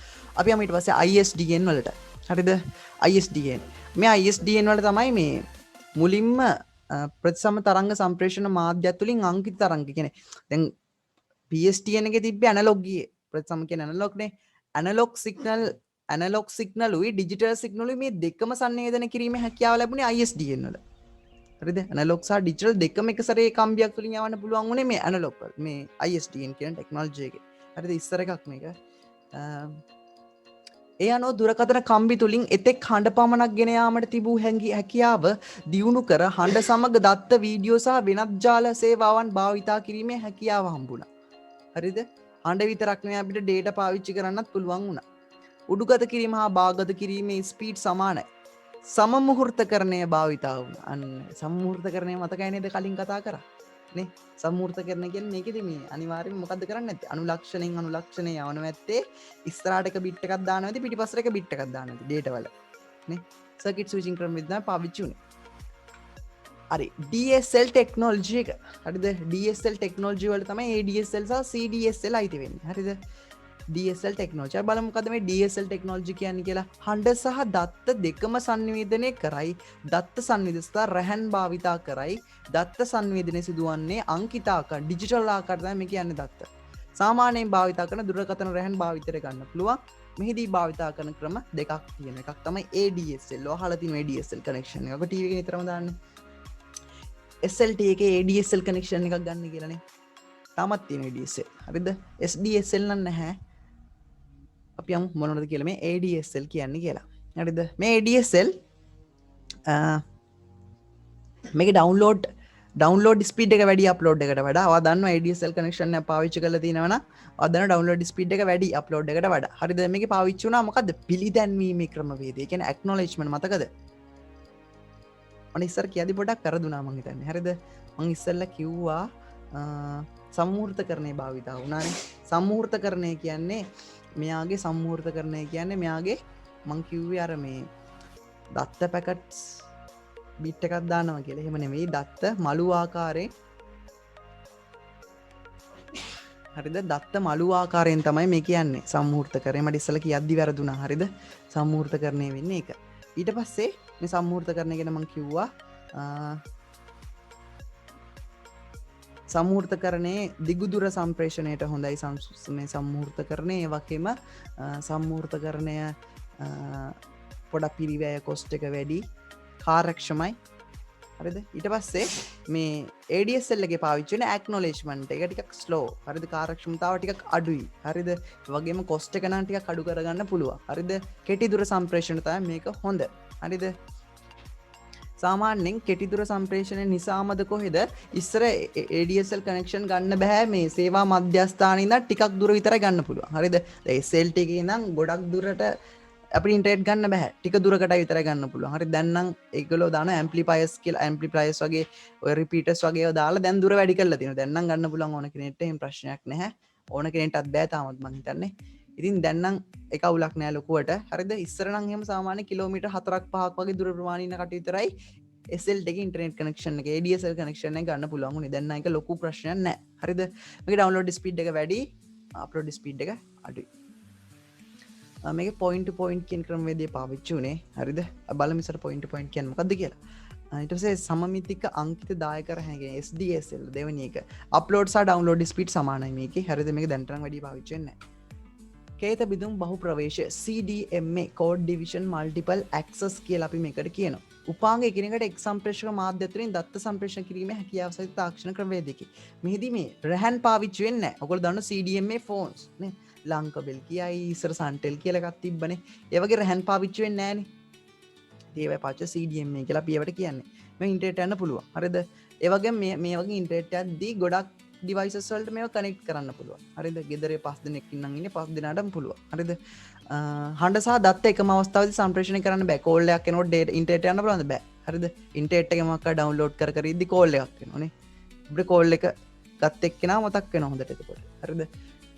[SPEAKER 1] අපි යමු ඊට පස්සේ ISDN වලට. හරිද? ISDN. මේ ISDN වල තමයි මේ මුලින්ම ප්‍රතිසම තරංග සම්ප්‍රේෂණ මාධ්‍යය තුලින් අංකිත තරංග කියන්නේ දැන් PSTN එකේ තිබ්බේ ඇනලොග් ගියේ ප්‍රතිසම කියන්නේ ඇනලොග් නේ. ඇනලොග් සිග්නලුයි ඩිජිටල් සිග්නලුයි මේ දෙකම සංවේදනය කිරීමේ හැකියාව ලැබුණේ ISDN වල. හරිද? ඇනලොග් සහ ඩිජිටල් දෙකම එක සැරේ කම්බියක් තුලින් යවන්න පුළුවන් උනේ මේ ඇනලොග් වල. මේ ISDN කියන ටෙක්නොලොජි එකේ. හරිද? ඉස්සර එකක් මේක. ඒ අනුව දුරකථන කම්බි තුලින් එතෙක් හඬ පමණක් ගෙන යාමට තිබූ හැකියාව දියුණු කර හඬ සමග දත්ත වීඩියෝ සහ වෙනත් ජාල සේවාවන් භාවිතා කිරීමේ හැකියාව හම්බුණා. හරිද? හඬ විතරක් නෙවෙයි අපිට data පාවිච්චි කරන්නත් පුළුවන් වුණා. උඩුගත කිරීම හා බාගත කිරීමේ ස්පීඩ් සමානයි. සමමුහූර්තකරණය භාවිතා වුණා. අන්න සමමුහූර්තකරණය මතකයි නේද කලින් කතා කරා. නේ? සමෘතකරණය කියන්නේ මේකෙදි මේ අනිවාර්යයෙන්ම මොකද්ද කරන්නේ නැත්තේ අනුලක්ෂණයෙන් අනුලක්ෂණය යවන නැත්තේ ඉස්සරහට එක බිට් එකක් දාන්න නැති පිටිපස්සට එක බිට් එකක් දාන්න නැති data වල නේ සර්කිට් ස්විචින් ක්‍රම විදිහට පාවිච්චි උනේ හරි DSL ටෙක්නොලොජි එක හරිද DSL ටෙක්නොලොජි වල තමයි ADSL සහ CDSL අයිති වෙන්නේ හරිද DSL ටෙක්නොලොජි අපි බලමු මොකද්ද මේ DSL ටෙක්නොලොජි කියන්නේ කියලා හඬ සහ දත්ත දෙකම සංවේදනය කරයි දත්ත සංවේදස්ථා රැහන් භාවිතා කරයි දත්ත සංවේදනය සිදුවන්නේ අංකිත ආකාර ඩිජිටල් ආකාරයට තමයි මේ කියන්නේ දත්ත සාමාන්‍යයෙන් භාවිතා කරන දුරකථන රැහන් භාවිතයට ගන්න පුළුවන් මෙහිදී භාවිතා කරන ක්‍රම දෙකක් තියෙන එකක් තමයි ADSL ඔයාලා තියෙන ADSL කනෙක්ෂන් එක. ඔක ටීවී එකේ නිතරම දාන්නේ. SLT එකේ ADSL කනෙක්ෂන් එකක් ගන්න කියලානේ. තාමත් තියෙන ADSL. හරිද? SDSL නම් නැහැ. අපි යමු මොනවද කියලා මේ ADSL කියන්නේ කියලා. හරිද? මේ ADSL මේක ඩවුන්ලෝඩ් ස්පීඩ් එක වැඩි අප්ලෝඩ් එකට වඩා. ඔයා දන්නවා ADSL කනෙක්ෂන් එක පාවිච්චි කරලා තියෙනවා නම් ඔයා දන්නවා ඩවුන්ලෝඩ් ස්පීඩ් එක වැඩි අප්ලෝඩ් එකට වඩා. හරිද? මේකේ පාවිච්චි වුණා මොකද්ද? පිළිදැන්වීමේ ක්‍රමවේදය. ඒ කියන්නේ ඇක්නොලෙජ්මන්ට් මතකද? මම ඉස්සර කියද්දි පොඩක් කරදුනා මං හිතන්නේ. හරිද? මං ඉස්සෙල්ලා කිව්වා සම්මුහූර්තකරණය භාවිතා වුණානේ. සම්මුහූර්තකරණය කියන්නේ මෙයාගේ සම්මුහූර්තකරණය කියන්නේ මෙයාගේ මං කිව්වේ අර මේ දත්ත පැකට්ස් බිට් එකක් දානවා කියලා. එහෙම නෙමෙයි දත්ත මළු ආකාරයෙන් හරිද? දත්ත මළු ආකාරයෙන් තමයි මේ කියන්නේ සම්මුහූර්තකරණය. මට ඉස්සෙල්ලා කියද්දි වැරදුනා. හරිද? සම්මුහූර්තකරණය වෙන්නේ ඒක. ඊට පස්සේ මේ සම්මුහූර්තකරණය ගැන මං කිව්වා සම්මුහූර්තකරණයේ දිගුදුර සම්ප්‍රේෂණයට හොඳයි මේ සම්මුහූර්තකරණය. ඒ වගේම සම්මුහූර්තකරණය පොඩක් පිරිවැය කොස්ට් එක වැඩි කාර්යක්ෂමයි. හරිද? ඊට පස්සේ මේ ADSL එකේ පාවිච්චි වෙන ඇක්නොලෙජ්මන්ට් එක ටිකක් ස්ලෝ. හරිද? කාර්යක්ෂමතාව ටිකක් අඩුයි. හරිද? ඒ වගේම කොස්ට් එක නම් ටිකක් අඩු කරගන්න පුළුවන්. හරිද? කෙටි දුර සම්ප්‍රේෂණ තමයි මේක හොඳ. හරිද? සාමාන්‍යයෙන් කෙටිදුර සම්ප්‍රේෂණය නිසාමද කොහෙද ඉස්සර ADSL කනෙක්ෂන් ගන්න බෑ මේ සේවා මධ්‍යස්ථානයේ ඉඳන් ටිකක් දුර විතරයි ගන්න පුළුවන්. හරිද? SLT එකේ ඉඳන් ගොඩක් දුරට අපිට ඉන්ටර්නෙට් ගන්න බෑ. ටික දුරකට විතරයි ගන්න පුළුවන්. හරි දැන් නම් ඒගොල්ලෝ දාන ඇම්ප්ලිෆයර්ස් කියලා ඇම්ප්ලිෆයර්ස් වගේ ඔය රිපීටර්ස් වගේ ඒවා දාලා දැන් දුර වැඩි කරලා තියෙනවා. දැන් නම් ගන්න පුළුවන් ඕන කෙනෙක්ට එහෙම ප්‍රශ්නයක් නැහැ. ඕන කෙනෙක්ටත් බෑ තාමත් මං හිතන්නේ. ඉතින් දැන් නම් ඒක අවුලක් නෑ ලොකුවට. හරිද? ඉස්සර නම් එහෙම සාමාන්‍ය කිලෝමීටර් 4ක් 5ක් වගේ දුර ප්‍රමාණය ඉන්න කට විතරයි SL එකේ ඉන්ටර්නෙට් කනෙක්ෂන් එක ADSL කනෙක්ෂන් එක ගන්න පුළුවන් උනේ. දැන් නම් ඒක ලොකු ප්‍රශ්නයක් නෑ. හරිද? මේකේ ඩවුන්ලෝඩ් ස්පීඩ් එක වැඩි, අප්ලෝඩ් ස්පීඩ් එක අඩුයි. මේක පොයින්ට් ටු පොයින්ට් කියන ක්‍රමවේදය පාවිච්චි උනේ. හරිද? බලමු ඉස්සර පොයින්ට් ටු පොයින්ට් කියන්නේ මොකක්ද කියලා. ඊට පස්සේ සමමිතික අංකිත දායක රැහැගෙන SDSL දෙවෙනි එක. අප්ලෝඩ් සහ ඩවුන්ලෝඩ් ස්පීඩ් සමානයි මේකේ. හරිද? මේක දැනට නම් වැඩි පාවිච්චි වෙන්නේ නැහැ. කේත බිඳුම් බහු ප්‍රවේශ CDMA code division multiple access කියලා අපි මේකට කියනවා. උපාංග එකිනෙකට එක් සම්ප්‍රේෂක මාධ්‍ය අතරින් දත්ත සම්ප්‍රේෂණ කිරීමේ හැකියාව සහිත තාක්ෂණ ක්‍රමවේදයකි. මෙහිදී මේ රැහන් පාවිච්චි වෙන්නේ නැහැ. ඔයගොල්ලෝ දන්න CDMA phones නේ. ලංකබෙල් කියයි ඉස්සර සන්ටෙල් කියලා එකක් තිබ්බනේ. ඒ වගේ රැහන් පාවිච්චි වෙන්නේ නැහනේ. ඒවයි පාවිච්චි CDMA කියලා අපි ඒවට කියන්නේ. මේ ඉන්ටර්නෙට් යන්න පුළුවන්. හරිද? ඒ වගේ මේ වගේ ඉන්ටර්නෙට් යද්දී ගොඩක් ඩිවයිසස් වලට මේවා කනෙක්ට් කරන්න පුළුවන්. හරිද? ගෙදරේ 5 දෙනෙක් ඉන්නම් ඉන්නේ 5 දෙනාටම පුළුවන්. හරිද? හඬ සහ දත්ත එකම අවස්ථාවේදී සම්ප්‍රේෂණය කරන්න බෑ. කෝල් එකක් එනකොට ඉන්ටර්නෙට් යන්න පුළුවන්ද? බෑ. හරිද? ඉන්ටර්නෙට් එකේ මොකක්ද ඩවුන්ලෝඩ් කර ඉද්දි කෝල් එකක් එනවනේ. අපිට කෝල් එක ගත්ත එක්කෙනා මතක් වෙනවා හොඳට එතකොට. හරිද?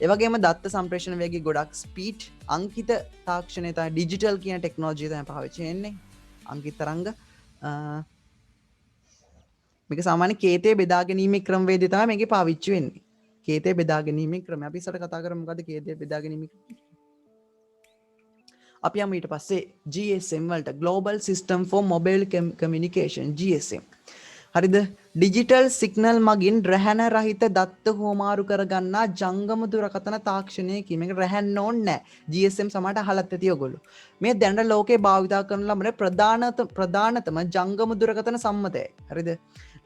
[SPEAKER 1] ඒ වගේම දත්ත සම්ප්‍රේෂණ වේගය ගොඩක් ස්පීඩ් අංකිත තාක්ෂණය තමයි ඩිජිටල් කියන ටෙක්නොලොජිය තමයි පාවිච්චි වෙන්නේ. අංකිත තරංග මේක සාමාන්‍ය කේතේ බෙදා ගැනීමේ ක්‍රමවේදය තමයි මේකේ පාවිච්චි වෙන්නේ. කේතේ බෙදා ගැනීමේ ක්‍රමය. අපි ඉස්සර කතා කරමු මොකද්ද කේතේ බෙදා ගැනීමේ ක්‍රමය. අපි යමු ඊට පස්සේ GSM වලට Global System for Mobile Communication GSM. හරිද? ඩිජිටල් සිග්නල් මගින් රැහැන රහිත දත්ත හුවමාරු කරගන්නා ජංගම දුරකථන තාක්ෂණයකින් මේක රැහැන්න ඕනේ නැහැ. GSM සමහරට අහලත් ඇති ඔයගොල්ලෝ. මේ දැනට ලෝකේ භාවිතා කරන ලබන ප්‍රධානතම ජංගම දුරකථන සම්මතයයි. හරිද?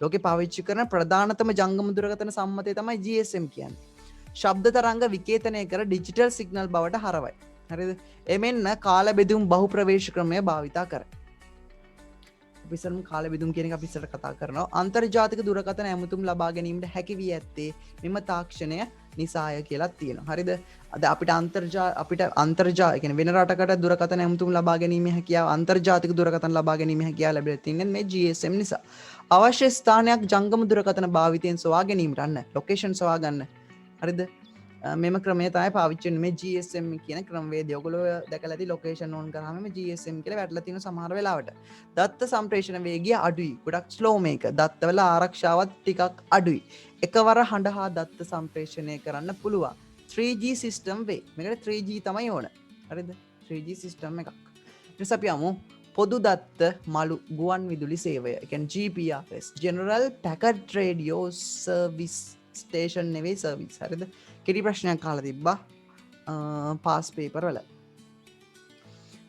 [SPEAKER 1] ලෝකේ පාවිච්චි කරන ප්‍රධානතම ජංගම දුරකථන සම්මතය තමයි GSM කියන්නේ. ශබ්ද තරංග විකේතනය කර ඩිජිටල් සිග්නල් බවට හරවයි. හරිද? එමෙන්න කාල බෙදුම් බහු ප්‍රවේශ ක්‍රමය භාවිතා කරයි. පිසරම කාල බෙදුම් කියන එක අපි ඉස්සරට කතා කරනවා. අන්තර්ජාතික දුරකථන ඇමතුම් ලබා ගැනීමට හැකි වී ඇත්තේ මෙම තාක්ෂණය නිසාය කියලා තියෙනවා. හරිද? අද අපිට අන්තර්ජාතික කියන්නේ වෙන රටකට දුරකථන ඇමතුම් ලබා ගැනීමේ හැකියාව අන්තර්ජාතික දුරකථන ලබා ගැනීමේ හැකියාව ලැබිලා තින්නේ මේ GSM නිසා. අවශ්‍ය ස්ථානයක් ජංගම දුරකථන භාවිතයෙන් සොයා ගැනීමට අන්න ලොකේෂන් සොයා ගන්න. හරිද? මෙම ක්‍රමය තමයි පාවිච්චි වෙන්නේ මේ GSM කියන ක්‍රමවේදය. ඔයගොල්ලෝ දැකලා ඇති ලොකේෂන් ඕන් කරාම මේ GSM කියලා වැටලා තියෙන සමහර වෙලාවට. දත්ත සම්ප්‍රේෂණ වේගය අඩුයි. ගොඩක් ස්ලෝ මේක. දත්තවල ආරක්ෂාවත් ටිකක් අඩුයි. එකවර හඬ හා දත්ත සම්ප්‍රේෂණය කරන්න පුළුවන්. 3G සිස්ටම් වේ. මේකට 3G තමයි ඕන. හරිද? 3G සිස්ටම් එකක්. ඊට පස්සේ අපි යමු පොදු දත්ත මළු ගුවන් විදුලි සේවය. ඒ කියන්නේ GPRS General Packet Radio Service Station නෙවෙයි සර්විස්. හරිද? කෙටි ප්‍රශ්නයක් අහලා තිබ්බා පාස් පේපර් වල.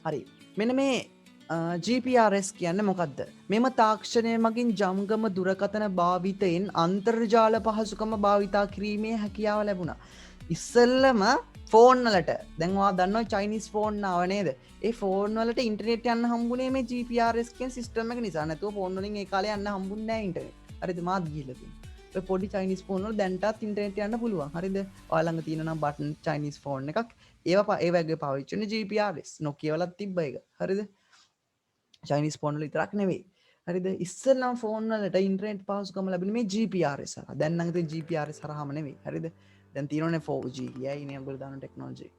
[SPEAKER 1] හරි. මෙන්න මේ GPRS කියන්නේ මොකද්ද? මෙම තාක්ෂණය මගින් ජංගම දුරකථන භාවිතයෙන් අන්තර්ජාල පහසුකම භාවිතා කිරීමේ හැකියාව ලැබුණා. ඉස්සෙල්ලම ෆෝන් වලට දැන් ඔයා දන්නවා චයිනීස් ෆෝන් ආව නේද? ඒ ෆෝන් වලට ඉන්ටර්නෙට් යන්න හම්බුනේ මේ GPRS කියන සිස්ටම් එක නිසා. නැතුව ෆෝන් වලින් ඒ කාලේ යන්න හම්බුන්නේ නැහැ ඉන්ටර්නෙට්. හරිද? මාත් ගිහලා තියෙනවා. පොඩි චයිනිස් ෆෝන් වල දැන්ටත් ඉන්ටර්නෙට් යන්න පුළුවන්. හරිද? ඔයා ළඟ තියෙන නම් බටන් චයිනිස් ෆෝන් එකක් ඒ වගේ පාවිච්චි වෙන GPRS Nokia වලත් තිබ්බ එක. හරිද? චයිනිස් ෆෝන් වල විතරක් නෙවෙයි. හරිද? ඉස්සෙල්ලාම ෆෝන් වලට ඉන්ටර්නෙට් පහසුකම ලැබෙන්නේ මේ GPRS හරහා. දැන් නම් ඉතින් GPRS හරහාම නෙවෙයි. හරිද? දැන් තියෙනනේ 4G කියයි නේ ඔයගොල්ලෝ දාන ටෙක්නොලොජි.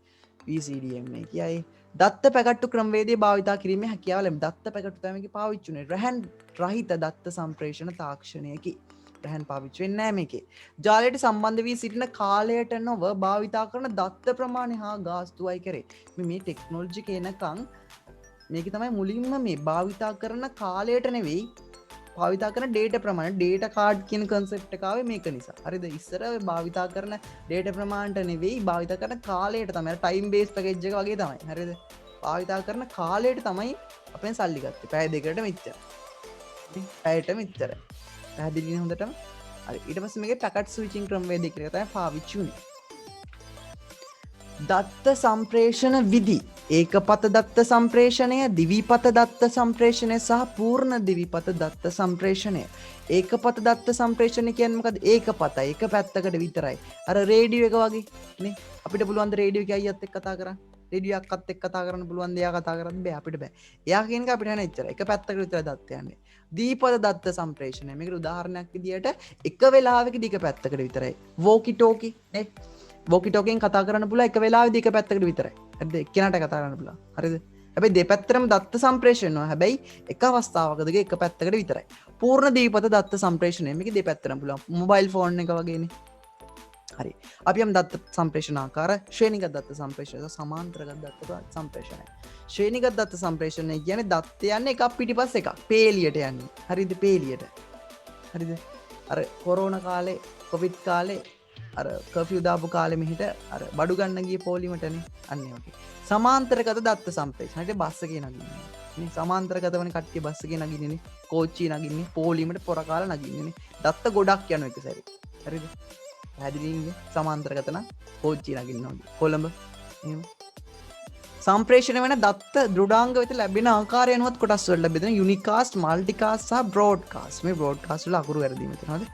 [SPEAKER 1] PCDMA කියයි. දත්ත පැකට්ටු ක්‍රමවේදය භාවිතා කිරීමේ හැකියාව ලැබෙන. දත්ත පැකට්ටු තමයි මේකේ පාවිච්චි උනේ. රැහන් රහිත දත්ත සම්ප්‍රේෂණ තාක්ෂණයකි. රැහන් පාවිච්චි වෙන්නේ නැහැ මේකේ. ජාලයට සම්බන්ධ වී සිටින කාලයට නොව භාවිතා කරන දත්ත ප්‍රමාණය හා ගාස්තුවයි කරේ. මේ ටෙක්නොලොජි කියනකම් මේකේ තමයි මුලින්ම මේ භාවිතා කරන කාලයට නෙවෙයි භාවිතා කරන ඩේටා ප්‍රමාණය. ඩේටා කාඩ් කියන concept එක ආවේ මේක නිසා. හරිද? ඉස්සර භාවිතා කරන ඩේටා ප්‍රමාණයට නෙවෙයි භාවිතා කරන කාලයට තමයි. ටයිම් බේස් පැකේජ් එක වගේ තමයි. හරිද? භාවිතා කරන කාලයට තමයි අපෙන් සල්ලි ගත්තේ. පැය දෙකකට මෙච්චර. පැයට මෙච්චර. පැහැදිලිනේ හොඳටම? හරි. ඊට පස්සේ මේකේ පැකට් ස්විචින් ක්‍රමවේදය කියලා තමයි පාවිච්චි උනේ. දත්ත සම්ප්‍රේෂණ විධි ඒකපත දත්ත සම්ප්‍රේෂණය, දිවිපත දත්ත සම්ප්‍රේෂණය සහ පූර්ණ දිවිපත දත්ත සම්ප්‍රේෂණය. ඒකපත දත්ත සම්ප්‍රේෂණය කියන්නේ මොකද? ඒකපත එක පැත්තකට විතරයි. අර රේඩියෝ එක වගේ නේ. අපිට පුළුවන් ද රේඩියෝ එක අයියත් එක්ක කතා කරන්න? රේඩියෝ එකත් එක්ක කතා කරන්න පුළුවන් ද? එයා කතා කරන්න බෑ අපිට බෑ. එයා කියන එක අපිට නෑ එච්චර. එක පැත්තකට විතරයි දත්ත යන්නේ. දීපද දත්ත සම්ප්‍රේෂණය. මේකට උදාහරණයක් විදියට එක වෙලාවකදී එක පැත්තකට විතරයි. වෝකි ටෝකි නේ. වෝකි ටෝකියෙන් කතා කරන්න පුළුවන් එක වෙලාවෙදී එක පැත්තකට විතරයි. හරිද? එක්කෙනාට කතා කරන්න පුළුවන්. හරිද? හැබැයි දෙපැත්තටම දත්ත සම්ප්‍රේෂණය වෙනවා. හැබැයි එක අවස්ථාවකදී එක පැත්තකට විතරයි. පූර්ණ දීපත දත්ත සම්ප්‍රේෂණය මේක දෙපැත්තටම පුළුවන්. මොබයිල් ෆෝන් එක වගේනේ. හරි. අපි යම් දත්ත සම්ප්‍රේෂණ ආකාර ශ්‍රේණිගත දත්ත සම්ප්‍රේෂණය සමාන්තරගත දත්ත සම්ප්‍රේෂණය. ශ්‍රේණිගත දත්ත සම්ප්‍රේෂණය කියන්නේ දත්ත යන්නේ එකක් පිටිපස්ස එකක්. පේලියට යන්නේ. හරිද? පේලියට. හරිද? අර කොරෝනා කාලේ, කොවිඩ් කාලේ අර කර්ෆියු දාපු කාලෙ මෙහිට අර බඩු ගන්න ගිය පොලිමටනේ අන්න ඒ වගේ. සමාන්තරගත දත්ත සම්ප්‍රේෂණයට බස් එකේ නගින්නේ. මේ සමාන්තරගතවනේ කට්ටිය බස් එකේ නගින්නේනේ. කෝච්චිය නගින්නේ, පොලිමට පොර කාලා නගින්නේනේ. දත්ත ගොඩක් යන එක සැරේ. හරිද? පැහැදිලිනේ සමාන්තරගත නම් කෝච්චිය නගින්න ඕනේ. කොළඹ එහෙම. සම්ප්‍රේෂණය වෙන දත්ත දෘඩාංග වෙත ලැබෙන ආකාරය අනුවත් කොටස් වලට බෙදෙන යුනිකාස්ට්, මල්ටිකාස්ට් සහ බ්‍රෝඩ්කාස්ට්. මේ බ්‍රෝඩ්කාස්ට් වල අකුරු වැරදි මෙතන හරිද?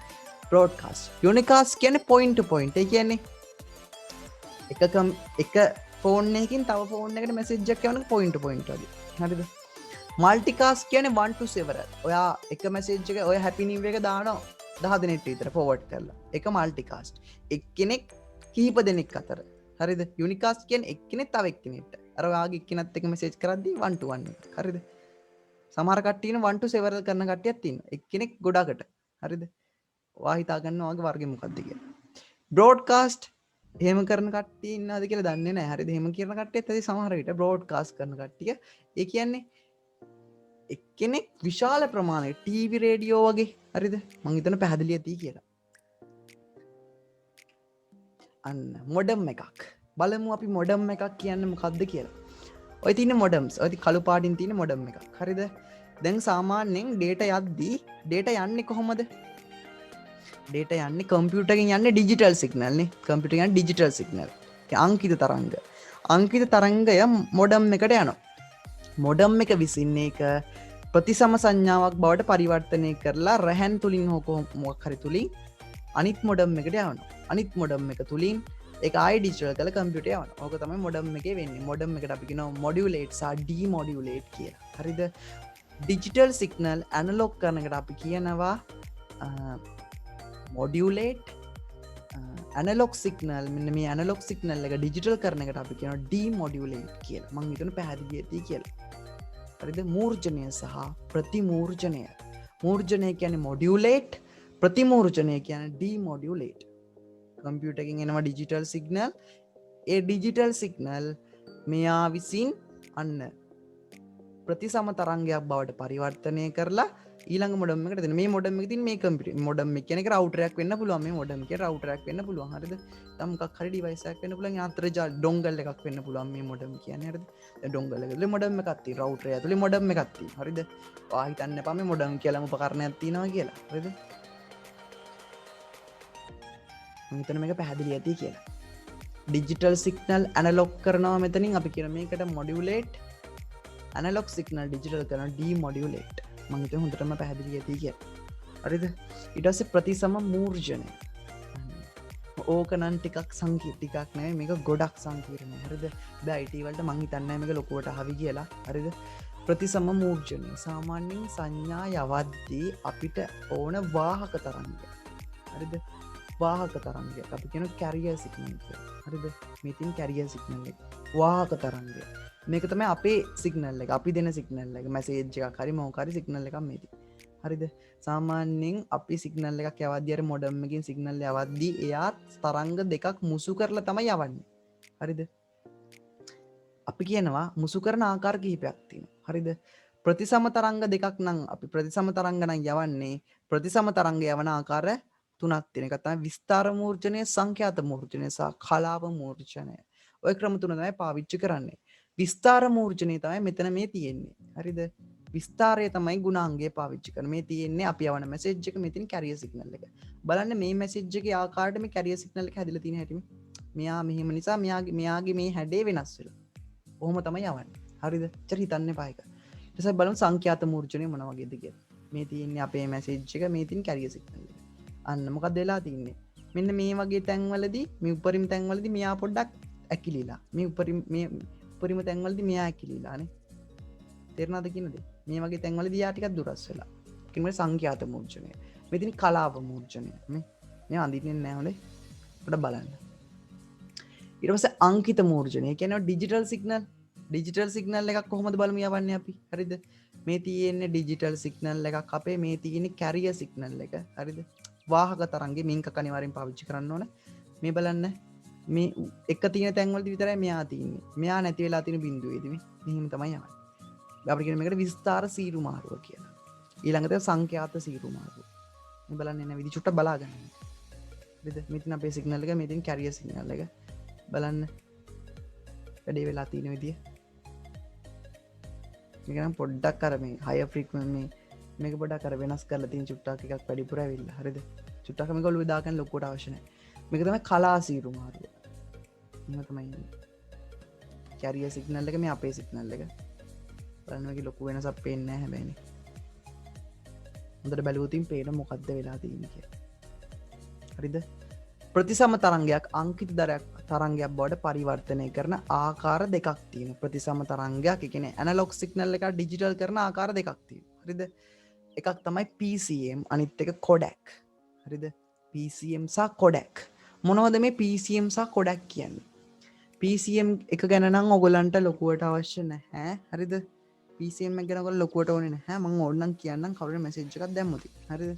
[SPEAKER 1] බ්‍රෝඩ්කාස්ට්. යුනිකාස්ට් කියන්නේ පොයින්ට් ටු පොයින්ට්. ඒ කියන්නේ එක ෆෝන් එකකින් තව ෆෝන් එකට මැසේජ් එකක් යවන පොයින්ට් ටු පොයින්ට් වගේ. හරිද? මල්ටිකාස්ට් කියන්නේ one to several. ඔයා එක මැසේජ් එක ඔය හැපි නිව් එක දානවා 10 දෙනෙක් විතර ෆෝවර්ඩ් කරලා. ඒක මල්ටිකාස්ට්. එක්කෙනෙක් කීප දෙනෙක් අතර. හරිද? යුනිකාස්ට් කියන්නේ එක්කෙනෙක් තව එක්කෙනෙක්ට. අර ඔයාගේ එක්කෙනත් එක මැසේජ් කරද්දී one to one එක. හරිද? සමහර කට්ටිය ඉන්න one to several කරන කට්ටියක් ඉන්නවා. එක්කෙනෙක් ගොඩකට. හරිද? ඔයා හිතා ගන්න ඔයාගේ වර්ගය මොකක්ද කියලා. බ්‍රෝඩ්කාස්ට් එහෙම කරන කට්ටිය ඉන්නවද කියලා දන්නේ නැහැ. හරිද? එහෙම කියන කට්ටියත් ඇති සමහර විට බ්‍රෝඩ්කාස්ට් කරන කට්ටිය. ඒ කියන්නේ එක්කෙනෙක් විශාල ප්‍රමාණයක ටීවී රේඩියෝ වගේ. හරිද? මං හිතන පැහැදිලි ඇති කියලා. අන්න මොඩම් එකක්. බලමු අපි මොඩම් එකක් කියන්නේ මොකක්ද කියලා. ඔය තියෙන මොඩම්ස්. ඔය කළු පාටින් තියෙන මොඩම් එකක්. හරිද? දැන් සාමාන්‍යයෙන් ඩේටා යද්දී ඩේටා යන්නේ කොහොමද? ඩේටා යන්නේ කම්පියුටරකින් යන්නේ ඩිජිටල් සිග්නල් නේ. කම්පියුටර් යන්නේ ඩිජිටල් සිග්නල්. අංකිත තරංග. අංකිත තරංගය මොඩම් එකට යනවා. මොඩම් එක විසින් ඒක ප්‍රතිසම සංඥාවක් බවට පරිවර්තනය කරලා රැහැන් තුලින් හෝ මොකක් හරි තුලින් අනිත් මොඩම් එකට යවනවා. අනිත් මොඩම් එක තුලින් ඒක ආයි ඩිජිටල් කරලා කම්පියුටර් යවනවා. ඕක තමයි මොඩම් එකේ වෙන්නේ. මොඩම් එකට අපි කියනවා මොඩියුලේට් සහ ඩිමොඩියුලේට් කියලා. හරිද? ඩිජිටල් සිග්නල් ඇනලොග් කරන එකට අපි කියනවා මොඩියුලේට්. ඇනලොග් සිග්නල් මෙන්න මේ ඇනලොග් සිග්නල් එක ඩිජිටල් කරන එකට අපි කියනවා ඩිමොඩියුලේට් කියලා. මම හිතන්නේ පැහැදිලි ඇති කියලා. හරිද? මූර්ජනය සහ ප්‍රතිමූර්ජනය. මූර්ජනය කියන්නේ මොඩියුලේට්, ප්‍රතිමූර්ජනය කියන්නේ ඩිමොඩියුලේට්. කම්පියුටර් එකකින් එනවා ඩිජිටල් සිග්නල්. ඒ ඩිජිටල් සිග්නල් මෙයා විසින් අන්න ප්‍රතිසම තරංගයක් බවට පරිවර්තනය කරලා ඊළඟ මොඩම් එකට දෙන. මේ මොඩම් එකේ තියෙන මේ කම්පියුටර් මොඩම් එක කියන එක රවුටර් එකක් වෙන්න පුළුවන්. මේ මොඩම් එකේ රවුටර් එකක් වෙන්න පුළුවන්. හරිද? තම මොකක් හරි ඩිවයිස් එකක් වෙන්න පුළුවන්. අන්තර්ජාල ඩොංගල් එකක් වෙන්න පුළුවන් මේ මොඩම් කියන්නේ. හරිද? දැන් ඩොංගල් එකේ මොඩම් එකක් තියෙනවා. රවුටර් එක ඇතුලේ මොඩම් එකක් තියෙනවා. හරිද? ඔයා හිතන්න එපා මේ මොඩම් කියලාම උපකරණයක් තියෙනවා කියලා. හරිද? මම හිතන්නේ මේක පැහැදිලි ඇති කියලා. ඩිජිටල් සිග්නල් ඇනලොග් කරනවා මෙතනින් අපි කියන මේකට මොඩියුලේට්. ඇනලොග් සිග්නල් ඩිජිටල් කරනවා ඩිමොඩියුලේට්. මම හිතන්නේ හොඳටම පැහැදිලි ඇති කියලා. හරිද? ඊට පස්සේ ප්‍රතිසම මූර්ජනය. ඕක නම් ටිකක් සංකීර්ණ ටිකක් නෙවෙයි මේක ගොඩක් සංකීර්ණයි. හරිද? දැන් IT වලට මම හිතන්නේ මේක ලොකුවට හවි කියලා. හරිද? ප්‍රතිසම මූර්ජනය සාමාන්‍යයෙන් සංඥා යවද්දී අපිට ඕන වාහක තරංගයක්. හරිද? වාහක තරංගයක් අපි කියන කැරියර් සිග්නල් එක. හරිද? මේ තියෙන කැරියර් සිග්නල් එක. වාහක තරංගය. මේක තමයි අපේ සිග්නල් එක. අපි දෙන සිග්නල් එක. මැසේජ් එකක් හරි මොකක් හරි සිග්නල් එකක් මේ තියෙන්නේ. හරිද? සාමාන්‍යයෙන් අපි සිග්නල් එකක් යවද්දී අර මොඩම් එකකින් සිග්නල් යවද්දී එයා තරංග දෙකක් මුසු කරලා තමයි යවන්නේ. හරිද? අපි කියනවා මුසු කරන ආකාර කිහිපයක් තියෙනවා. හරිද? ප්‍රතිසම තරංග දෙකක් නම් අපි ප්‍රතිසම තරංග නම් යවන්නේ ප්‍රතිසම තරංග යවන ආකාර තුනක් තියෙන. එක තමයි විස්තර මූර්ජනය, සංඛ්‍යාත මූර්ජනය සහ කලාව මූර්ජනය. ඔය ක්‍රම තුන තමයි පාවිච්චි කරන්නේ. විස්තර මූර්ජනය තමයි මෙතන මේ තියෙන්නේ. හරිද? විස්තරය තමයි ගුණාංගය පාවිච්චි කරන්නේ. මේ තියෙන්නේ අපි යවන මැසේජ් එක මෙතන කැරියර් සිග්නල් එක. බලන්න මේ මැසේජ් එකේ ආකාරයට මේ කැරියර් සිග්නල් එක හැදිලා තියෙන හැටි. මෙයා මෙහෙම නිසා මෙයාගේ මේ හැඩේ වෙනස් වෙලා. ඔහොම තමයි යවන්නේ. හරිද? චර හිතන්න එපා ඒක. ඊට පස්සේ බලමු සංඛ්‍යාත මූර්ජනය මොන වගේද කියලා. මේ තියෙන්නේ අපේ මැසේජ් එක, මේ තියෙන කැරියර් සිග්නල් එක. අන්න මොකක්ද වෙලා තින්නේ? මෙන්න මේ වගේ තැන්වලදී මේ උපරිම තැන්වලදී මෙයා පොඩ්ඩක් ඇකිලිලා. මේ උපරිම තැන්වලදී මෙයා ඇකිලිලානේ. තේරුණාද කියනද? මේ වගේ තැන්වලදී යා ටිකක් දුරස් වෙලා. කිනු සංඛ්‍යාත මූර්ජනය. මෙතන කලාව මූර්ජනය. මේ අඳින්නේ නැහැ හොඳේ. පොඩ්ඩක් බලන්න. ඊට පස්සේ අංකිත මූර්ජනය. ඒ කියන්නේ ඩිජිටල් සිග්නල්. ඩිජිටල් සිග්නල් එකක් කොහොමද බලමු යවන්නේ අපි. හරිද? මේ තියෙන්නේ ඩිජිටල් සිග්නල් එකක් අපේ මේ තියෙන්නේ කැරියර් සිග්නල් එක. හරිද? වාහක තරංගේ මින්ක අනිවාර්යෙන් පාවිච්චි කරන්න ඕන. මේ බලන්න මේ එක තියෙන තැන්වලදී විතරයි මෙයා තියෙන්නේ. මෙයා නැති වෙලා තියෙන බිඳුවේදී මෙහෙම තමයි යවන්නේ. අපිට කියන මේකට විස්තර සීරු මාරුව කියලා. ඊළඟට සංඛ්‍යාත සීරු මාරුව. මේ බලන්න එන විදි චුට්ටක් බලා ගන්න. හරිද? මෙතන අපේ සිග්නල් එක, මෙතන කැරියර් සිග්නල් එක. බලන්න වැඩේ වෙලා තියෙන විදිය. මේක නම් පොඩ්ඩක් අර මේ හයර් ෆ්‍රීකවෙන්සි මේක පොඩ්ඩක් අර වෙනස් කරලා තියෙන චුට්ටක් එකක් වැඩිපුර ඇවිල්ලා. හරිද? චුට්ටක් මේක ඔළුවේ දාගන්න ලොකුවට අවශ්‍ය නැහැ. මේක තමයි කලා සීරු මාරුව. එහෙම තමයි කැරියර් සිග්නල් එක, මේ අපේ සිග්නල් එක. බලන්න මේක ලොකු වෙනසක් පේන්නේ නැහැ හැබැයිනේ. හොඳට බැලුවොතින් පේන මොකද්ද වෙලා තියෙන්නේ කියලා. හරිද? ප්‍රතිසම තරංගයක් අංකිත තරංගයක් බවට පරිවර්තනය කරන ආකාර දෙකක් තියෙනවා. ප්‍රතිසම තරංගයක්, ඒ කියන්නේ ඇනලොග් සිග්නල් එක ඩිජිටල් කරන ආකාර දෙකක් තියෙනවා. හරිද? එකක් තමයි PCM, අනිත් එක කොඩැක්. හරිද? PCM සහ කොඩැක්. මොනවද මේ PCM සහ කොඩැක් කියන්නේ? PCM එක ගැන නම් ඔයගලන්ට ලොකුවට අවශ්‍ය නැහැ. හරිද? PCM එක ගැන ඔයගොල්ලෝ ලොකුවට ඕනේ නැහැ. මම ඕනනම් කියන්නම් කවුරුහරි මැසේජ් එකක් දැම්මොත්. හරිද?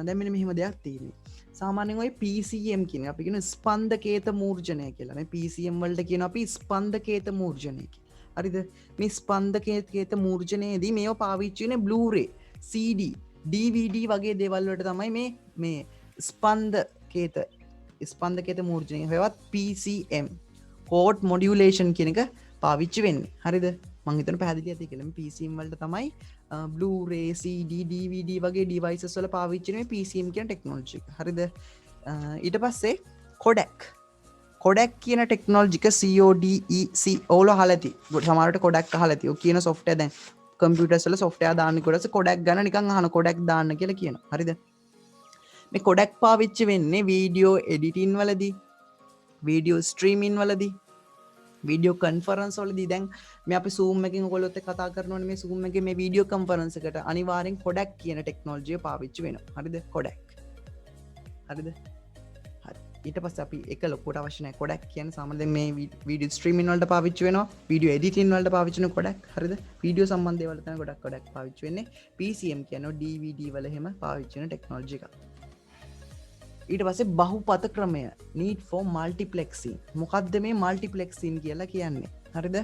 [SPEAKER 1] දැන් මෙන්න මෙහෙම දෙයක් තියෙනවා. සාමාන්‍යයෙන් ඔය PCM කියන්නේ අපි කියන ස්පන්දකේත මූර්ජනය කියලා. මේ PCM වලට කියන අපි ස්පන්දකේත මූර්ජනය කියලා. හරිද? මේ ස්පන්දකේත මූර්ජනයේදී මේව පාවිච්චි වෙන්නේ Blu-ray, CD, DVD වගේ දේවල් වලට තමයි මේ ස්පන්දකේත මූර්ජනය හෙවත් PCM කෝඩ් මොඩියුලේෂන් කියන එක පාවිච්චි වෙන්නේ. හරිද? මං හිතන පැහැදිලි ඇති කියලා. මේ PCM වලට තමයි Blu-ray, CD, DVD වගේ devices වල පාවිච්චි වෙන PCM කියන ටෙක්නොලොජි එක. හරිද? ඊට පස්සේ කොඩැක් කියන ටෙක්නොලොජි එක CODEC ඕල අහලා ඇති. සමහරවිට කොඩැක් අහලා ඇති. ඔය කියන software දැන් කම්පියුටර්ස් වල software දාන්න කොට කොඩැක් ගන්න නිකන් අහන කොඩැක් දාන්න කියලා කියනවා. හරිද? මේ කොඩැක් පාවිච්චි වෙන්නේ වීඩියෝ එඩිටින් වලදී, වීඩියෝ ස්ට්‍රීමින් වලදී, වීඩියෝ කන්ෆරන්ස් වලදී. දැන් මේ අපි Zoom එකකින් ඔයගොල්ලොත් එක්ක කතා කරනවනේ. මේ Zoom එකේ මේ වීඩියෝ කන්ෆරන්ස් එකට අනිවාර්යෙන් කොඩැක් කියන ටෙක්නොලොජිය පාවිච්චි වෙනවා. හරිද? කොඩැක්. හරිද? හරි. ඊට පස්සේ අපි එක ලොකුවට අවශ්‍ය නැහැ. කොඩැක් කියන්නේ සාමාන්‍යයෙන් මේ වීඩියෝ ස්ට්‍රීමින් වලට පාවිච්චි වෙනවා. වීඩියෝ එඩිටින් වලට පාවිච්චි වෙන කොඩැක්. හරිද? වීඩියෝ සම්බන්ධ දේවල් තමයි කොඩැක් පාවිච්චි වෙන්නේ. PCM කියන්නේ DVD වල එහෙම පාවිච්චි වෙන ටෙක්නොලොජි එකක්. ඊට පස්සේ බහුපත ක්‍රමය, need for multiplexing. මොකක්ද මේ multiplexing කියලා කියන්නේ? හරිද?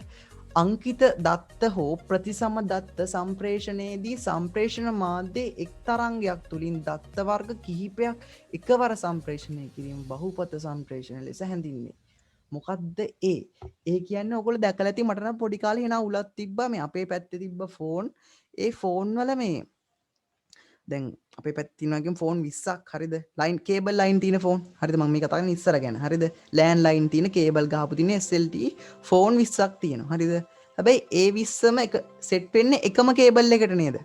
[SPEAKER 1] අංකිත දත්ත හෝ ප්‍රතිසම දත්ත සම්ප්‍රේෂණයේදී සම්ප්‍රේෂණ මාධ්‍යයේ එක් තරංගයක් තුලින් දත්ත වර්ග කිහිපයක් එකවර සම්ප්‍රේෂණය කිරීම බහුපත සම්ප්‍රේෂණ ලෙස හැඳින්වේ. මොකක්ද ඒ? ඒ කියන්නේ ඔයගොල්ලෝ දැකලා ඇති මට නම් පොඩි කාලේ එන උලක් තිබ්බා මේ අපේ පැත්තේ තිබ්බ ෆෝන්. ඒ ෆෝන් වල මේ දැන් අපේ පැත්තේ තියෙනවා ෆෝන් 20ක්. හරිද? ලයින් කේබල් ලයින් තියෙන ෆෝන්. හරිද? මම මේ කතා කරන්නේ ඉස්සර ගැන. හරිද? ලෑන් ලයින් තියෙන කේබල් ගහපු තියෙන SLT ෆෝන් 20ක් තියෙනවා. හරිද? හැබැයි ඒ 20ම එක සෙට් වෙන්නේ එකම කේබල් එකට නේද?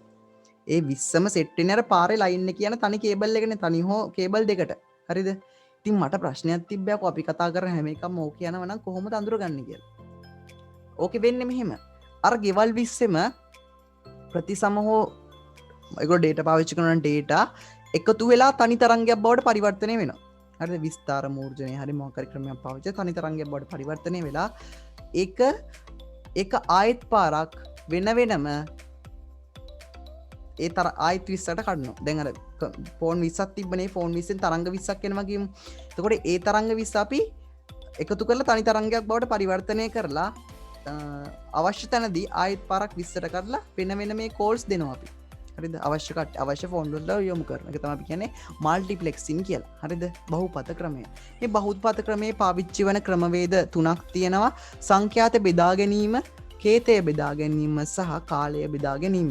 [SPEAKER 1] ඒ 20ම සෙට් වෙන්නේ අර පාරේ ලයින් එක කියන තනි කේබල් එකනේ, තනි හෝ කේබල් දෙකට. හරිද? ඉතින් මට ප්‍රශ්නයක් තිබ්බයකෝ අපි කතා කරන හැම එකම ඕක යනවා නම් කොහොමද අඳුරගන්නේ කියලා. ඕකේ වෙන්නේ මෙහෙම. අර ගෙවල් 20ෙම ප්‍රතිසම හෝ ඒගොල්ලෝ data පාවිච්චි කරන data එකතු වෙලා තනි තරංගයක් බවට පරිවර්තනය වෙනවා. හරිද? විස්තර මූර්ජනය හරි මොකක් හරි ක්‍රමයක් පාවිච්චි තනි තරංගයක් බවට පරිවර්තනය වෙලා ඒක ආයෙත් පාරක් වෙන වෙනම ඒ ආයෙත් 20ට කඩනවා. දැන් අර ෆෝන් 20ක් තිබ්බනේ, ෆෝන් 20ෙන් තරංග 20ක් එනවා කියමු. එතකොට ඒ තරංග 20 අපි එකතු කරලා තනි තරංගයක් බවට පරිවර්තනය කරලා අවශ්‍ය තැනදී ආයෙත් පාරක් 20ට කරලා වෙන වෙන මේ කෝල්ස් දෙනවා අපි. හරිද? අවශ්‍ය ෆෝන් වලට යොමු කරන එක තමයි අපි කියන්නේ මල්ටිප්ලෙක්සින් කියලා. හරිද? බහුපත ක්‍රමය. මේ බහුපත ක්‍රමයේ පාවිච්චි වන ක්‍රමවේද තුනක් තියෙනවා. සංඛ්‍යාත බෙදා ගැනීම, කේතය බෙදා ගැනීම සහ කාලය බෙදා ගැනීම.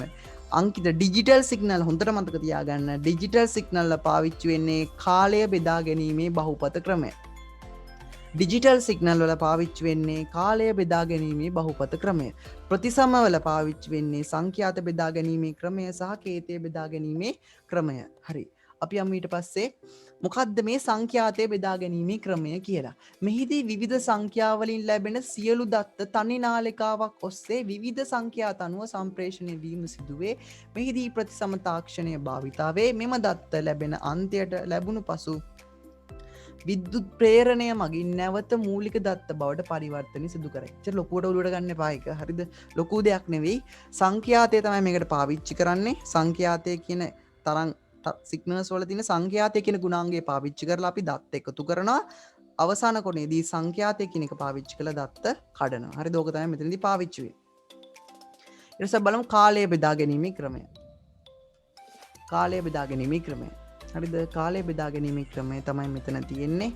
[SPEAKER 1] අංකිත ඩිජිටල් සිග්නල් හොඳට මතක තියාගන්න. ඩිජිටල් සිග්නල් පාවිච්චි වෙන්නේ කාලය බෙදා ගැනීමේ බහුපත ක්‍රමය. ඩිජිටල් සිගනල් වල පාවිච්චි වෙන්නේ කාලය බෙදා ගැනීමේ බහුපත ක්‍රමය. ප්‍රතිසම වල පාවිච්චි වෙන්නේ සංඛ්‍යාත බෙදා ගැනීමේ ක්‍රමය සහ කේතය බෙදා ගැනීමේ ක්‍රමය. හරි. අපි යමු ඊට පස්සේ මොකද්ද මේ සංඛ්‍යාතය බෙදා ගැනීමේ ක්‍රමය කියලා. මෙහිදී විවිධ සංඛ්‍යාවලින් ලැබෙන සියලු දත්ත තනි නාලිකාවක් ඔස්සේ විවිධ සංඛ්‍යාත අනුව සම්ප්‍රේෂණය වීම සිදුවේ. මෙහිදී ප්‍රතිසම තාක්ෂණය භාවිතා වේ. මෙම දත්ත ලැබෙන අන්තයට ලැබුණු පසු විද්‍යුත් ප්‍රේරණය මගින් නැවත මූලික දත්ත බවට පරිවර්තනය සිදු කරයි. ඒත් ලොකුවට ඔලුවට ගන්න එපා ඒක. හරිද? ලොකු දෙයක් නෙවෙයි. සංඛ්‍යාතය තමයි මේකට පාවිච්චි කරන්නේ. සංඛ්‍යාතය කියන තරම් සිග්නල්ස් වල තියෙන සංඛ්‍යාතය කියන ගුණාංගය පාවිච්චි කරලා අපි දත්ත එකතු කරනවා. අවසාන කොටේදී සංඛ්‍යාතය කියන එක පාවිච්චි කරලා දත්ත කඩනවා. හරිද? ඕක තමයි මෙතනදී පාවිච්චි වෙන්නේ. ඊට පස්සේ බලමු කාලය බෙදා ගැනීමේ ක්‍රමය. කාලය බෙදා ගැනීමේ ක්‍රමය. හරිද? කාලය බෙදා ගැනීමේ ක්‍රමය තමයි මෙතන තියෙන්නේ.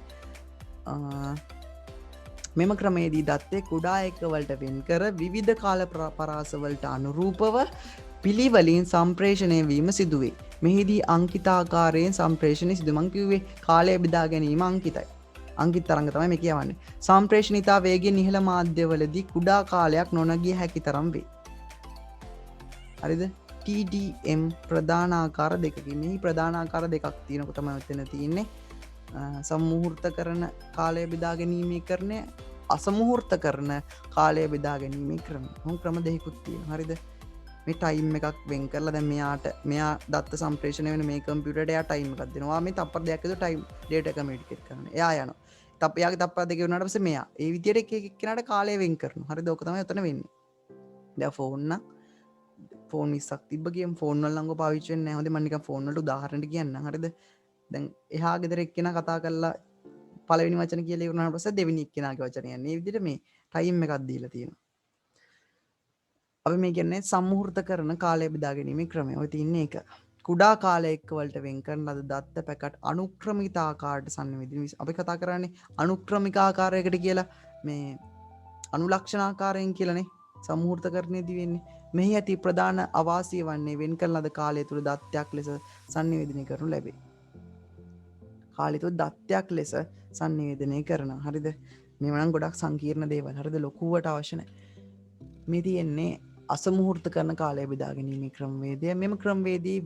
[SPEAKER 1] මෙම ක්‍රමයේදී දත්තේ කුඩා එකවලට වෙන් කර විවිධ කාල පරාසවලට අනුරූපව පිළිවලින් සම්ප්‍රේෂණය වීම සිදුවේ. මෙහිදී අංකිතාකාරයෙන් සම්ප්‍රේෂණය සිදු. මං කිව්වේ කාලය බෙදා ගැනීම අංකිතයි. අංකිත තරංග තමයි මේ කියවන්නේ. සම්ප්‍රේෂණිතා වේගයෙන් ඉහළ මාධ්‍යවලදී කුඩා කාලයක් නොනගිය හැකි තරම් වේ. හරිද? TDM ප්‍රධානාකාර දෙකකින්. මෙහි ප්‍රධානාකාර දෙකක් තියෙනකොට තමයි මෙතන තියෙන්නේ. සම්මුහූර්ත කරන කාලය බෙදා ගැනීමේ ක්‍රමය, අසමුහූර්ත කරන කාලය බෙදා ගැනීමේ ක්‍රමය. මොන ක්‍රම දෙකකුත් තියෙනවා. හරිද? මේ ටයිම් එකක් වෙන් කරලා දැන් මෙයා දත්ත සම්ප්‍රේෂණය වෙන මේ කම්පියුටරට එයා ටයිම් එකක් දෙනවා. මේ තප්පර දෙකක් විතර ටයිම් ඩේටා කමියුනිකේට් කරන්න. එයා යනවා. එයාගේ තප්පර දෙක වුණාට පස්සේ මෙයා ඒ විදියට එක එක්කෙනාට කාලය වෙන් කරනවා. හරිද? ඕක තමයි උතන වෙන්නේ. දැන් ෆෝන් 20ක් තිබ්බ කියමු. ෆෝන් වල නම් පාවිච්චි වෙන්නේ නැහැ. හොඳේ මම නිකන් ෆෝන් වලට උදාහරණයක් කියන්නම්. හරිද? දැන් එහා ගෙදර එක්කෙනා කතා කරලා පළවෙනි වචන කියලා ඉවරනාට පස්සේ දෙවෙනි එක්කෙනාගේ වචන යන්නේ. මේ විදිහට මේ ටයිම් එකක් දීලා තියෙනවා. අපි මේ කියන්නේ සම්මුහූර්ත කරන කාලය බෙදා ගැනීමේ ක්‍රමය. ඔය තියන්නේ ඒක. කුඩා කාලයක වලට වෙන් කරන ලද දත්ත පැකට් අනුක්‍රමික ආකාරයට සංවේදනය. අපි කතා කරන්නේ අනුක්‍රමික ආකාරයකට කියලා මේ අනුලක්ෂණ ආකාරයෙන් කියලානේ සම්මුහූර්තකරණයේදී වෙන්නේ. මෙහි ඇති ප්‍රධාන අවාසිය වන්නේ වෙන් කරන ලද කාලය තුල දත්තයක් ලෙස සංනිවේදනය කරනු ලැබේ. කාලය තුල දත්තයක් ලෙස සංනිවේදනය කරනවා. හරිද? මේව නම් ගොඩක් සංකීර්ණ දේවල්. හරිද? ලොකුවට අවශ්‍ය නැහැ. මේ තියෙන්නේ අසමුහූර්ත කරන කාලය බෙදා ගැනීමේ ක්‍රමවේදය. මෙම ක්‍රමවේදී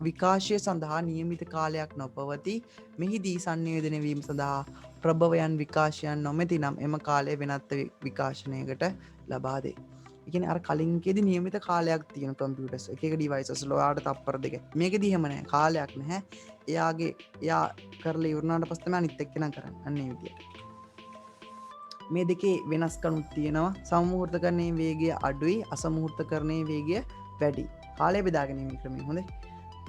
[SPEAKER 1] විකාශය සඳහා නියමිත කාලයක් නොපවතී. මෙහිදී සංනිවේදනය වීම සඳහා ප්‍රභවයන් විකාශයන් නොමැති නම් එම කාලය වෙනත් විකාශනයකට ලබා දේ. ඒ කියන්නේ අර කලින්කේදී නියමිත කාලයක් තියෙන කම්පියුටර්ස් එක එක ඩිවයිසස් වල ඔයාලට තප්පර දෙක. මේකෙදී එහෙම නැහැ. කාලයක් නැහැ. එයා කරලා ඉවරනාට පස්සේ තමයි අනිත් එක්කෙනා කරන්නේ. අන්න ඒ විදියට. මේ දෙකේ වෙනස්කනුත් තියෙනවා. සම්මුහූර්තකරණයේ වේගය අඩුයි, අසමුහූර්තකරණයේ වේගය වැඩි. කාලය බෙදා ගැනීම ක්‍රමය හොඳයි.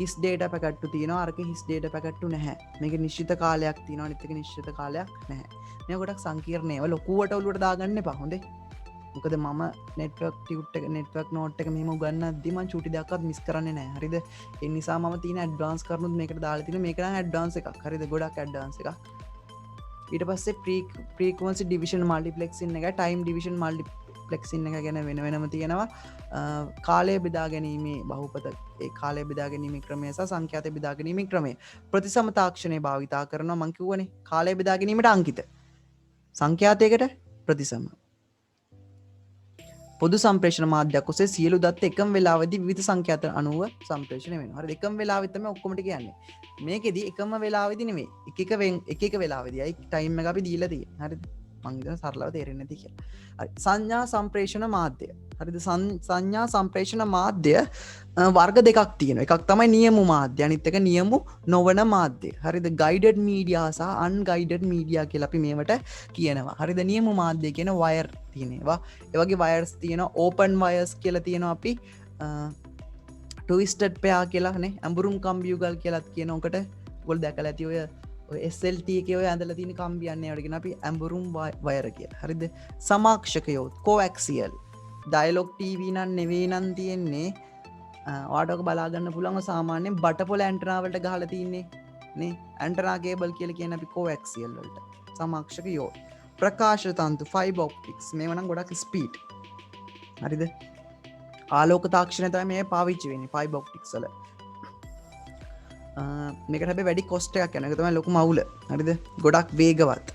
[SPEAKER 1] හිස් ඩේටා පැකට්ටු තියෙනවා. අරක හිස් ඩේටා පැකට්ටු නැහැ. මේක නිශ්චිත කාලයක් තියෙනවා. අනිත් එක නිශ්චිත කාලයක් නැහැ. මේ ගොඩක් සංකීර්ණ ඒවා ලොකුවට ඔලුවට දාගන්න එපා. හොඳේ. මොකද මම නෙට්වර්ක් ටියුට් එක නෙට්වර්ක් නෝට් එක මෙහෙම උගන්වද්දි මම චූටි දෙයක්වත් මිස් කරන්නේ නැහැ. හරිද? ඒ නිසා මම තියෙන ඇඩ්වාන්ස් කරුණුත් මේකට දාලා තියෙනවා. මේක නම් ඇඩ්වාන්ස් එකක්. හරිද? ගොඩක් ඇඩ්වාන්ස් එකක්. ඊට පස්සේ ප්‍රීකවන්සි ඩිවිෂන් මල්ටිප්ලෙක්සින් එක ටයිම් ඩිවිෂන් මල්ටිප්ලෙක්සින් එක ගැන වෙනම තියෙනවා. කාලය බෙදා ගැනීමේ බහුපත ඒ කාලය බෙදා ගැනීමේ ක්‍රමය සහ සංඛ්‍යාත බෙදා ගැනීමේ ක්‍රමය ප්‍රතිසම තාක්ෂණය භාවිතා කරනවා. මම කිව්වනේ කාලය බෙදා ගැනීමට අංකිත, සංඛ්‍යාතයකට ප්‍රතිසම. පොදු සම්ප්‍රේෂණ මාධ්‍යයක් ඔස්සේ සියලු දත්ත එකම වෙලාවෙදී විවිධ සංඛ්‍යාත අනුව සම්ප්‍රේෂණය වෙනවා. හරිද? එකම වෙලාවෙත් තමයි ඔක්කොම ටික යන්නේ. මේකෙදි එකම වෙලාවෙදී නෙමෙයි. එක එක වෙලාවෙදී. අයි ටයිම් එක අපි දීලා තියෙන්නේ. හරිද? මං හිතන සරලව තේරෙන්නේ නැති කියලා. හරි. සංඥා සම්ප්‍රේෂණ මාධ්‍ය. හරිද? සංඥා සම්ප්‍රේෂණ මාධ්‍ය වර්ග දෙකක් තියෙනවා. එකක් තමයි නියමු මාධ්‍ය. අනිත් එක නියමු නොවන මාධ්‍ය. හරිද? guided media සහ unguided media කියලා අපි මේවට කියනවා. හරිද? නියමු මාධ්‍ය කියන වයර් තියෙනවා. ඒ වගේ වයර්ස් තියෙනවා. open wires කියලා තියෙනවා අපි. twisted pair කියලා නේ. අඹුරුම් කම්බියුගල් කියලාත් කියන උකට ඔයගොල්ලෝ දැකලා ඇති ඔය SLT එකේ ඔය ඇඳලා තියෙන කම්බියන්නේ ඒවට කියන අපි ඇඹුරුම් වයර් කියලා. හරිද? සමාක්ෂකයෝ coaxial. ඩයලොග් ටීවී නම් නෙවෙයි නම් තියෙන්නේ. ඔයාලට ඔක බලා ගන්න පුළුවන් සාමාන්‍යයෙන් බටපොළ ඇන්ටනා වලට ගහලා තින්නේ නේ. ඇන්ටනා කේබල් කියලා කියන අපි coaxial වලට. සමාක්ෂකයෝ. ප්‍රකාශ තන්තු fiber optics මේව නම් ගොඩක් ස්පීඩ්. හරිද? ආලෝක තාක්ෂණය තමයි මේ පාවිච්චි වෙන්නේ fiber optics වල. මේකට හැබැයි වැඩි කොස්ට් එකක් යනවා. ඒක තමයි ලොකුම අවුල. හරිද? ගොඩක් වේගවත්.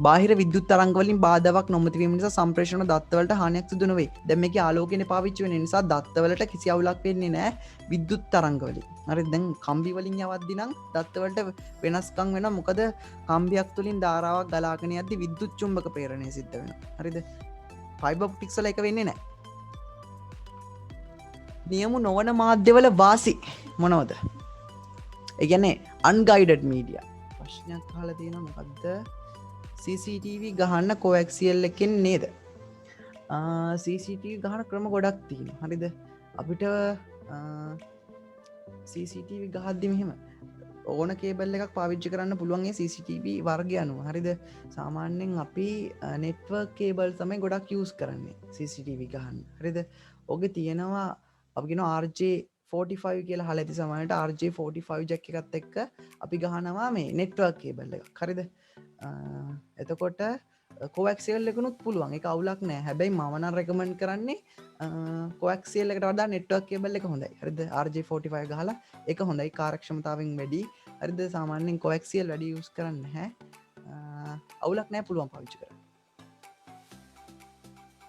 [SPEAKER 1] බාහිර විද්‍යුත් තරංගවලින් බාධාවක් නොමැති වීම නිසා සම්ප්‍රේෂණ දත්තවලට හානියක් සිදු නොවේ. දැන් මේකේ ආලෝකයනේ පාවිච්චි වෙන නිසා දත්තවලට කිසි අවුලක් වෙන්නේ නැහැ විද්‍යුත් තරංගවලින්. හරි දැන් කම්බි වලින් යවද්දි නම් දත්තවලට වෙනස්කම් වෙනවා. මොකද කම්බියක් තුලින් ධාරාවක් ගලාගෙන යද්දි විද්‍යුත් චුම්බක ප්‍රේරණය සිද්ධ වෙනවා. හරිද? ෆයිබර් ඔප්ටික්ස් වල එක වෙන්නේ නැහැ. නියමු නොවන මාධ්‍යවල වාසි මොනවද? ඒ කියන්නේ unguided media. ප්‍රශ්නයක් අහලා තියෙනවා මොකද්ද? CCTV ගහන්න කොඇක්සියල් එකෙන් නේද? CCTV ගහන ක්‍රම ගොඩක් තියෙනවා. හරිද? අපිට CCTV ගහද්දි මෙහෙම ඕන කේබල් එකක් පාවිච්චි කරන්න පුළුවන් ඒ CCTV වර්ගය අනුව. හරිද? සාමාන්‍යයෙන් අපි network cable තමයි ගොඩක් use කරන්නේ CCTV ගහන්න. හරිද? ඔගේ තියෙනවා අපි කියනවා RJ45 කියලා අහලා ඇති සමහරවිට RJ45 jack එකත් එක්ක අපි ගහනවා මේ network cable එකක්. හරිද? එතකොට කොඇක්සියල් එකනුත් පුළුවන්. ඒක අවුලක් නෑ. හැබැයි මම නම් රෙකමන්ඩ් කරන්නේ කොඇක්සියල් එකට වඩා network cable එක හොඳයි. හරිද? RJ45 ගහලා ඒක හොඳයි. කාර්යක්ෂමතාවෙන් වැඩි. හරිද? සාමාන්‍යයෙන් කොඇක්සියල් වැඩි යූස් කරන්නේ නැහැ. අවුලක් නෑ, පුළුවන් පාවිච්චි කරන්න.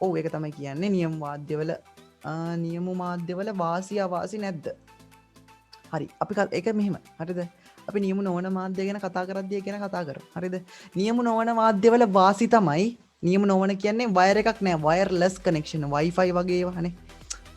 [SPEAKER 1] ඔව් ඒක තමයි කියන්නේ නියම වාද්‍යවල නියම මාධ්‍යවල වාසි අවාසි නැද්ද? හරි. අපි ඒක මෙහෙම. හරිද? අපි නියම නොවන මාධ්‍ය ගැන කතා කරද්දී ගැන කතා කරමු. හරිද? නියම නොවන මාධ්‍යවල වාසි තමයි නියම නොවන කියන්නේ වයර් එකක් නෑ, වයර්ලස් කනෙක්ෂන්, Wi-Fi වගේ ඒවානේ.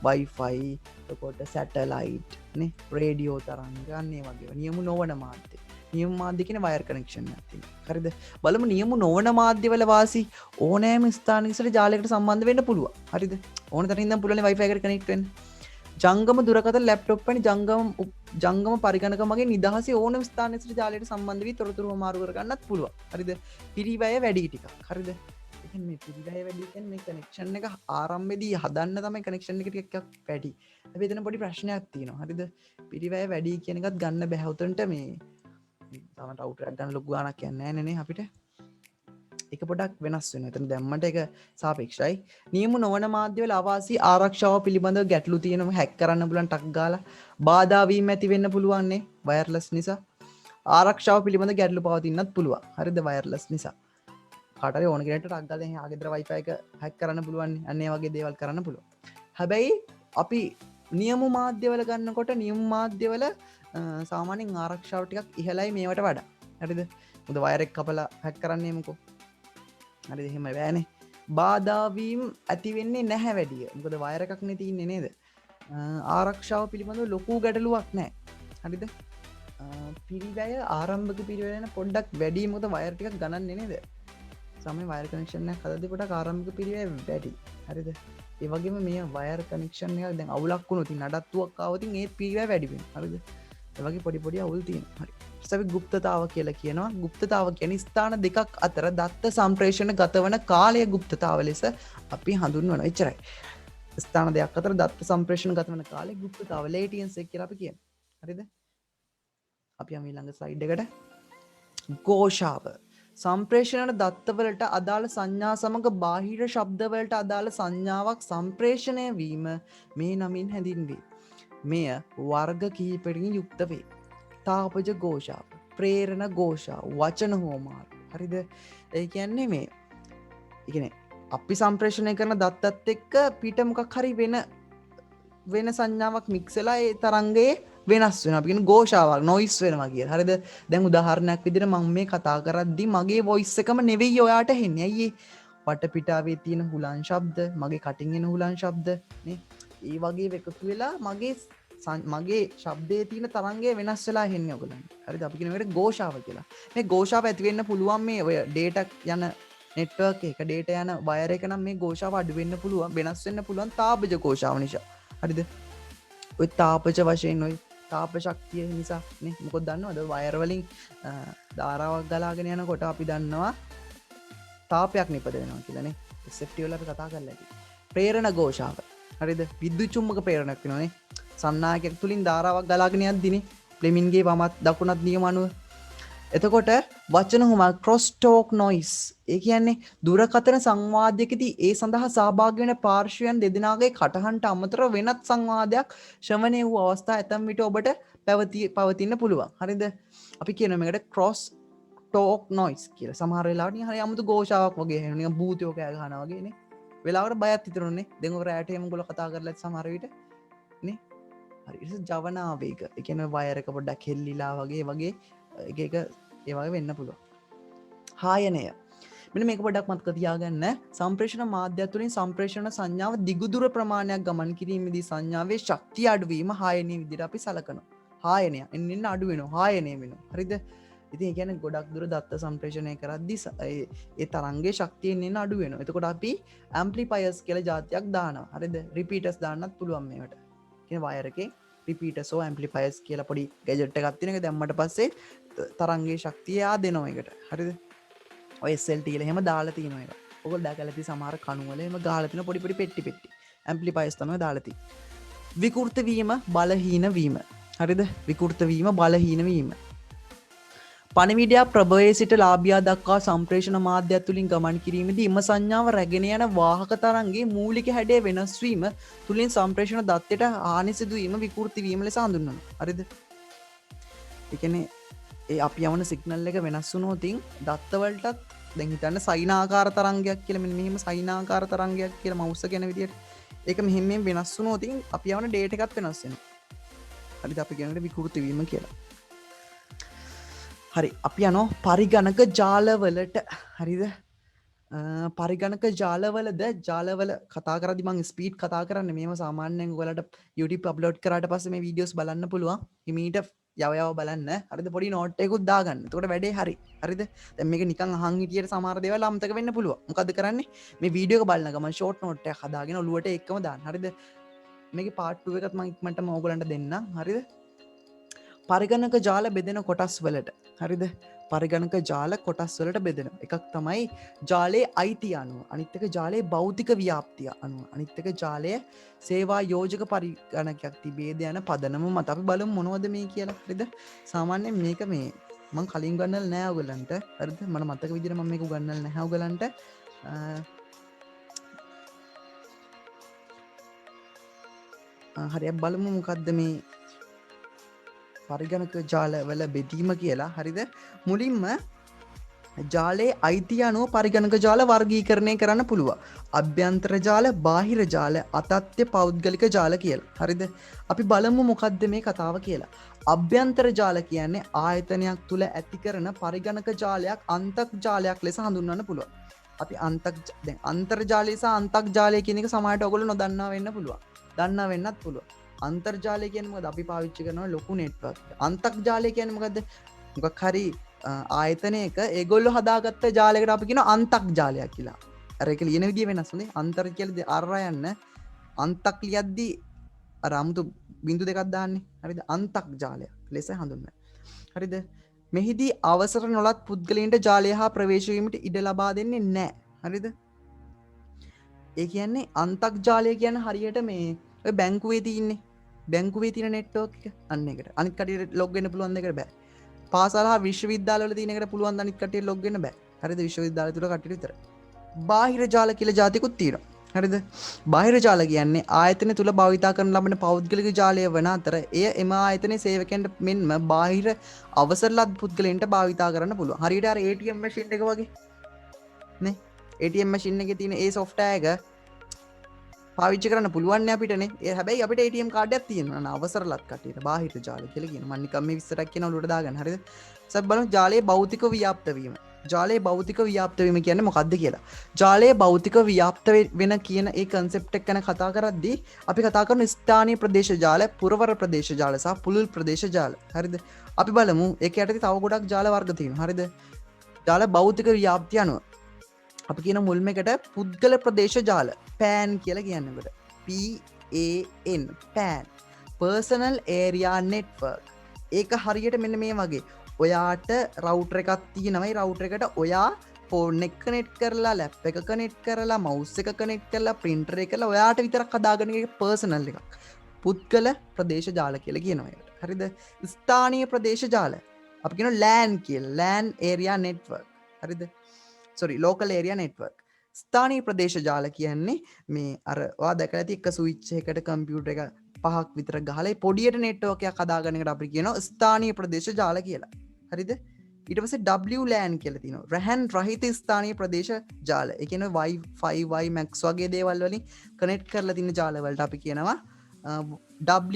[SPEAKER 1] Wi-Fi, එතකොට සැටලයිට් නේ, රේඩියෝ තරංග අන්නේ වගේ. නියම නොවන මාධ්‍ය. නියම මාධ්‍ය කියන්නේ වයර් කනෙක්ෂන් එකක් තියෙනවා. හරිද? බලමු නියම නොවන මාධ්‍යවල වාසි ඕනෑම ස්ථානික සිට ජාලයකට සම්බන්ධ වෙන්න පුළුවන්. හරිද? ඕන තැනින් ඉඳන් පුළුවන් Wi-Fi එකට කනෙක්ට් වෙන්න. ජංගම දුරකථන ලැප්ටොප් වැනි ජංගම පරිගණක මගේ නිදහසේ ඕනම ස්ථානයක සිට ජාලයට සම්බන්ධ වී තොරතුරු මාරු කර ගන්නත් පුළුවන්. හරිද? පිරිවැය වැඩි ටිකක්. හරිද? ඒ කියන්නේ මේ පිරිවැය වැඩි කියන්නේ මේ කනෙක්ෂන් එක ආරම්භයේදී හදන්න තමයි කනෙක්ෂන් එක ටිකක් වැඩි. හැබැයි එතන පොඩි ප්‍රශ්නයක් තියෙනවා. හරිද? පිරිවැය වැඩි කියන එකත් ගන්න බෑ. උතන්ට මේ තම රවුටර් එකක් ගන්න ලොකු ගාණක් යන්නේ නැහැ නේ අපිට. එක පොඩක් වෙනස් වෙන එතන දැම්මට එක සාපේක්ෂයි. නියම නොවන මාධ්‍යවල අවාසි ආරක්ෂාව පිළිබඳව ගැටලු තියෙනවා. හැක් කරන්න පුළුවන් ටක් ගාලා බාධා වීම ඇති වෙන්න පුළුවන් නේ වයර්ලස් නිසා. ආරක්ෂාව පිළිබඳ ගැටලු පවතින්නත් පුළුවන්. හරිද? වයර්ලස් නිසා. කාට හරි ඕන කෙනෙක්ට ටක් ගාලා එහා ගෙදර Wi-Fi එක හැක් කරන්න පුළුවන් නේ. අන්න ඒ වගේ දේවල් කරන්න පුළුවන්. හැබැයි අපි නියම මාධ්‍යවල ගන්නකොට නියම මාධ්‍යවල සාමාන්‍යයෙන් ආරක්ෂාව ටිකක් ඉහළයි මේවට වඩා. හරිද? මොකද වයර් එක කපලා හැක් කරන්නේ මොකෝ? හරි එහෙම බෑනේ. බාධාවීම් ඇති වෙන්නේ නැහැ වැඩිය. මොකද වයර් එකක් නේ තියෙන්නේ නේද? ආරක්ෂාව පිළිබඳව ලොකු ගැටලුවක් නැහැ. හරිද? පිරිවැය ආරම්භක පිරිවැය යන පොඩ්ඩක් වැඩි. මොකද වයර් ටිකක් ගණන්නේ නේද? සමහර වයර් කනෙක්ෂන් එකක් හදද්දී පොඩක් ආරම්භක පිරිවැය වැඩි. හරිද? ඒ වගේම මේ වයර් කනෙක්ෂන් එකක් දැන් අවුලක් වුණොත් නඩත්තුවක් ආවොත් ඒ පිරිවැය වැඩි වෙනවා. හරිද? ඒ වගේ පොඩි පොඩි අවුල් තියෙනවා. හරි. අපි ගුප්තතාව කියලා කියනවා. ගුප්තතාව කියන්නේ ස්ථාන දෙකක් අතර දත්ත සම්ප්‍රේෂණ ගතවන කාලය ගුප්තතාව ලෙස අපි හඳුන්වනවා. එච්චරයි. ස්ථාන දෙකක් අතර දත්ත සම්ප්‍රේෂණ ගතවන කාලය ගුප්තතාව ලේටියන්ස් එක කියලා අපි කියනවා. හරිද? අපි යමු ඊළඟ ස්ලයිඩ් එකට. ഘോഷාව. සම්ප්‍රේෂණ දත්තවලට අදාළ සංඥා සමග බාහිර ශබ්දවලට අදාළ සංඥාවක් සම්ප්‍රේෂණය වීම මේ නමින් හැඳින්වේ. මෙය වර්ග කිහිපයකින් යුක්ත වේ. තාපජ ഘോഷාව, ප්‍රේරණ ഘോഷාව, වචන හෝමාරු. හරිද? ඒ කියන්නේ මේ ඒ කියන්නේ අපි සම්ප්‍රේෂණය කරන දත්තත් එක්ක පිට මොකක් හරි වෙන සංඥාවක් මික්ස් වෙලා ඒ තරංගයේ වෙනස් වෙනවා. අපි කියන ഘോഷාවක් නොයිස් වෙනවා කියලා. හරිද? දැන් උදාහරණයක් විදිහට මම මේ කතා කරද්දි මගේ වොයිස් එකම නෙවෙයි ඔයාට එන්නේ. අයියේ වටපිටාවේ තියෙන හුලං ශබ්ද, මගේ කටින් එන හුලං ශබ්ද නේ. ඒ වගේ එකතු වෙලා මගේ ශබ්දයේ තියෙන තරංගය වෙනස් වෙලා එන්නේ ඔයගොල්ලන්ට. හරිද? අපි කියන එකට ഘോഷාව කියලා. මේ ഘോഷාව ඇති වෙන්න පුළුවන් මේ ඔය data යන network එක data යන wire එක නම් මේ ഘോഷාව අඩු වෙන්න පුළුවන්, වෙනස් වෙන්න පුළුවන් තාපජ ഘോഷාව නිසා. හරිද? ඔය තාපජ වශයෙන් ඔය තාප ශක්තිය නිසා නේ. මොකද දන්නවද? wire වලින් ධාරාවක් ගලාගෙන යනකොට අපි දන්නවා තාපයක් නිපද වෙනවා කියලා නේ. SFT වල අපි කතා කරලා ඇති. ප්‍රේරණ ഘോഷාව. හරිද? විද්‍යුත් චුම්බක ප්‍රේරණයක් වෙනවා නේ. සන්නායකයක් තුලින් ධාරාවක් ගලාගෙන යද්දිනේ ප්ලෙමින්ගේ වමත් දකුණත් නියම අනුව. එතකොට වචන හුමා ක්‍රොස් ටෝක් නොයිස්. ඒ කියන්නේ දුරකථන සංවාදයකදී ඒ සඳහා සහභාගී වෙන පාර්ශ්වයන් දෙදෙනාගේ කටහඬට අමතරව වෙනත් සංවාදයක් ශ්‍රවණය වූ අවස්ථා ඇතැම් විට ඔබට පවතින්න පුළුවන්. හරිද? අපි කියන මේකට ක්‍රොස් ටෝක් නොයිස් කියල සමහරලාට හරි අමුතු ගෝෂාවක් වගේ හන භූතයෝ කෑ ගන වගේන වෙලාවට බයත් ඉතරන්නේ දෙම රෑටයම ගොල කතා කරලත් සමරවිට නේ හරි ජවනාවේක එකන වයරක පොඩ්ඩක් කෙල්ලිලා වගේ එක ඒවගේ වෙන්න පුළුව හායනය මෙ මේක පොඩක් මත්ක තියාගන්න සම්ප්‍රේෂණ මාධ්‍යතුලින් සම්ප්‍රේෂණ සංඥාව දිගුදුර ප්‍රමාණයක් ගමන් කිරීමේදී සංඥාවේ ශක්තිය අඩුවීම හායනය විදිහට අපි සලකනවා. හායනය එන්න අඩු වෙනවා හායනය වෙනවා. හරිද? ඉතින් ඒ කියන්නේ ගොඩක් දුර දත්ත සම්ප්‍රේෂණය කරද්දී ඒ තරංගේ ශක්තියෙන් එන්න අඩු වෙනවා. එතකොට අපි ඇම්ප්ලිෆයර්ස් කියලා જાතියක් දානවා. හරිද? රිපීටර්ස් දාන්නත් පුළුවන් මේවට. කියන වයර් එකේ රිපීටර්ස් ඕ ඇම්ප්ලිෆයර්ස් කියලා පොඩි ගැජට් එකක් තියෙන එක දැම්මට පස්සේ තරංගේ ශක්තිය දෙනවා එකට. හරිද? ඔය SLT වල එහෙම දාලා තියෙනවා ඒක. ඔයගොල්ලෝ දැකලා තියෙන සමහර කණු වල එහෙම ගහලා තියෙන පොඩි පොඩි පෙට්ටි. ඇම්ප්ලිෆයර්ස් තමයි දාලා තියෙන්නේ. විකෘත වීම බලහීන වීම. හරිද? විකෘත වීම බලහීන වීම. පණිවිඩයක් ප්‍රභවයේ සිට ලාභියා දක්වා සම්ප්‍රේෂණ මාධ්‍ය තුලින් ගමන් කිරීමේදී එම සංඥාව රැගෙන යන වාහක තරංගයේ මූලික හැඩය වෙනස් වීම තුලින් සම්ප්‍රේෂණ දත්තයට හානි සිදු වීම විකෘති වීම ලෙස හඳුන්වනවා. හරිද? ඒ කියන්නේ ඒ අපි යවන සිග්නල් එක වෙනස් වුණොත් දත්තවලටත් දැන් හිතන්න සයිනාකාර තරංගයක් කියලා මෙන්න මෙහෙම සයිනාකාර තරංගයක් කියලා මවුස් එක යන විදියට ඒක මෙහෙම වෙනස් වුණොත් අපි යවන ඩේටා එකත් වෙනස් වෙනවා. හරිද? අපි කියනකට විකෘති වීම කියලා. හරි අපි යනවා පරිගණක ජාලවලට. හරිද? පරිගණක ජාලවලද ජාලවල කතා කරද්දි මම ස්පීඩ් කතා කරන්නේ මේව සාමාන්‍යයෙන් ඔයාලට YouTube අප්ලෝඩ් කරාට පස්සේ මේ වීඩියෝස් බලන්න පුළුවන්. හිමීට යව බලන්න. හරිද? පොඩි නෝට් එකකුත් දාගන්න. එතකොට වැඩේ හරි. හරිද? දැන් මේක නිකන් අහන් හිටියට සමහර දේවල් අමතක වෙන්න පුළුවන්. මොකද්ද කරන්නේ? මේ වීඩියෝ එක බලන ගමන් ෂෝට් නෝට් එකක් හදාගෙන ඔලුවට එක්කම දාන්න. හරිද? මේකේ පාර්ට් 2 එකත් මම ඉක්මනටම ඕගලන්ට දෙන්නම්. හරිද? පරිගණක ජාල බෙදෙන කොටස් වලට. හරිද? පරිගණක ජාල කොටස් වලට බෙදෙනවා. එකක් තමයි ජාලයේ අයිතිය අනුව, අනිත් එක ජාලයේ භෞතික ව්‍යාප්තිය අනුව, අනිත් එක ජාලයේ සේවා යෝජක පරිගණකයක් තිබේද යන පදනම මත අපි බලමු මොනවද මේ කියලා. හරිද? සාමාන්‍යයෙන් මේක මේ මම කලින් ගන්නල් නෑ ඔයගලන්ට. හරිද? මම මතක විදිහට මම මේක ගන්නල් නැහැ ඔයගලන්ට. හරියට බලමු මොකද්ද මේ පරිගණක ජාල වල බෙදීම කියලා. හරිද? මුලින්ම ජාලයේ අයිතිය අනුව පරිගණක ජාල වර්ගීකරණය කරන්න පුළුවන්. අභ්‍යන්තර ජාල, බාහිර ජාල, අතත්්‍ය පෞද්ගලික ජාල කියලා. හරිද? අපි බලමු මොකද්ද මේ කතාව කියලා. අභ්‍යන්තර ජාල කියන්නේ ආයතනයක් තුල ඇති කරන පරිගණක ජාලයක් අන්තක් ජාලයක් ලෙස හඳුන්වන්න පුළුවන්. අපි දැන් අන්තර්ජාලය සහ අන්තක් ජාලය කියන එක සමහරට ඔයගොල්ලෝ නොදන්නා වෙන්න පුළුවන්. දන්නා වෙන්නත් පුළුවන්. අන්තර්ජාලය කියන්නේ මොකද? අපි පාවිච්චි කරන ලොකු නෙට්වර්ක්. අන්තර්ජාලය කියන්නේ මොකද්ද? මොකක් හරි ආයතනයක ඒගොල්ලෝ හදාගත්ත ජාලයකට අපි කියනවා අන්තර්ජාලයක් කියලා. අර ඒක ලියන විදිය වෙනස් නේ. අන්තර් කියලා අර යන්න අන්තක් ලියද්දී අර 아무තු බිංදු දෙකක් දාන්නේ. හරිද? අන්තර්ජාලයක් ලෙස හඳුන්වනවා. හරිද? මෙහිදී අවසර නොලත් පුද්ගලයන්ට ජාලය හා ප්‍රවේශ වීමට ඉඩ ලබා දෙන්නේ නැහැ. හරිද? ඒ කියන්නේ අන්තර්ජාලය කියන්නේ හරියට මේ ඔය බැංකුවේ තියෙන්නේ. බැංකුවේ තියෙන නෙට්වර්ක් එක අන්න එකට. අනිත් කටියට ලොග් වෙන්න පුළුවන් දෙකට බෑ. පාසල හා විශ්වවිද්‍යාලවල තියෙන එකට පුළුවන් අනිත් කටියට ලොග් වෙන්න බෑ. හරිද? විශ්වවිද්‍යාල තුල කටියට විතර. බාහිර ජාල කියලා જાතිකුත් තියෙනවා. හරිද? බාහිර ජාල කියන්නේ ආයතන තුල භාවිතා කරන ලබන පෞද්ගලික ජාලය වන අතර එය එම ආයතනයේ සේවකයන්ට මෙන්ම බාහිර අවසරලත් පුද්ගලයන්ට භාවිතා කරන්න පුළුවන්. හරියට අර ATM මැෂින් එක වගේ. නේ? ATM මැෂින් එකේ තියෙන ඒ සොෆ්ට්වෙයාර් එක පාවිච්චි කරන්න පුළුවන් නේ අපිටනේ. ඒ හැබැයි අපිට ATM කාඩ් එකක් තියෙනවා නේ අවසරලත් කටියට. බාහිර ජාල කියලා කියනවා. මම නිකන් මේ විස්තරයක් කියන ඔලුවට දාගන්න. හරිද? සබ් බලමු ජාලයේ භෞතික ව්‍යාප්ත වීම. ජාලයේ භෞතික ව්‍යාප්ත වීම කියන්නේ මොකක්ද කියලා. ජාලයේ භෞතික ව්‍යාප්ත වෙන කියන ඒ concept එක ගැන කතා කරද්දී අපි කතා කරන ස්ථානීය ප්‍රදේශ ජාල, පුරවර ප්‍රදේශ ජාල සහ පුළුල් ප්‍රදේශ ජාල. හරිද? අපි බලමු ඒක යටතේ තව ගොඩක් ජාල වර්ග තියෙනවා. හරිද? ජාල භෞතික ව්‍යාප්තිය අනුව අපි කියන මුල්ම එකට පුද්ගල ප්‍රදේශ ජාල PAN කියලා කියනකොට PAN PAN personal area network. ඒක හරියට මෙන්න මේ වගේ ඔයාට රවුටර් එකක් තියෙනවා. ඒ රවුටර් එකට ඔයා ෆෝන් එක කනෙක්ට් කරලා, ලැප් එක කනෙක්ට් කරලා, මවුස් එක කනෙක්ට් කරලා, printer එක කරලා ඔයාට විතරක් හදාගන්න එක personal එකක්. පුද්ගල ප්‍රදේශ ජාල කියලා කියනවා ඒකට. හරිද? ස්ථානීය ප්‍රදේශ ජාල අපි කියනවා LAN කියලා. LAN area network. හරිද? sorry local area network. ස්ථානීය ප්‍රදේශ ජාල කියන්නේ මේ අර ඔයා දැකලා ඇති එක ස්විච් එකකට කම්පියුටර් එක පහක් විතර ගහලා පොඩියට නෙට්වර්ක් එකක් හදාගන්න එකට අපි කියනවා ස්ථානීය ප්‍රදේශ ජාල කියලා. හරිද? ඊට පස්සේ WLAN කියලා තියෙනවා. රැහන් රහිත ස්ථානීය ප්‍රදේශ ජාල. ඒ කියන්නේ Wi-Fi, WiMAX වගේ දේවල් වලින් කනෙක්ට් කරලා තියෙන ජාල වලට අපි කියනවා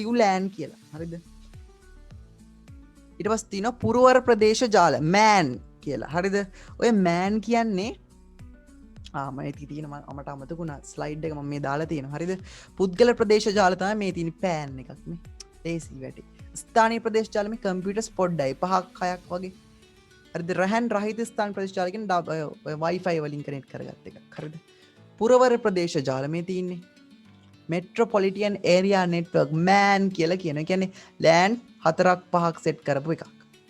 [SPEAKER 1] WLAN කියලා. හරිද? ඊට පස්සේ තියෙනවා පුරවර ප්‍රදේශ ජාල MAN කියලා. හරිද? ඔය MAN කියන්නේ මම තියෙන මට අමතකුණා ස්ලයිඩ් එක මම මේ දාලා තියෙනවා. හරිද? පුද්ගල ප්‍රදේශ ජාල තමයි මේ තියෙන PAN එකක් මේ. ලේසි වැඩි. ස්ථානීය ප්‍රදේශ ජාල මේ කම්පියුටර්ස් පොඩ්ඩයි 5ක් 6ක් වගේ. හරිද? රැහන් රහිත ස්ථාන ප්‍රදේශ ජාල කියන්නේ Wi-Fi වලින් කනෙක්ට් කරගත්ත එකක්. හරිද? පුරවර ප්‍රදේශ ජාල මේ තියෙන්නේ මෙට්‍රොපොලිටියන් ඒරියා නෙට්වර්ක් MAN කියලා කියන. ඒ කියන්නේ LAN 4ක් 5ක් සෙට් කරපු එකක්.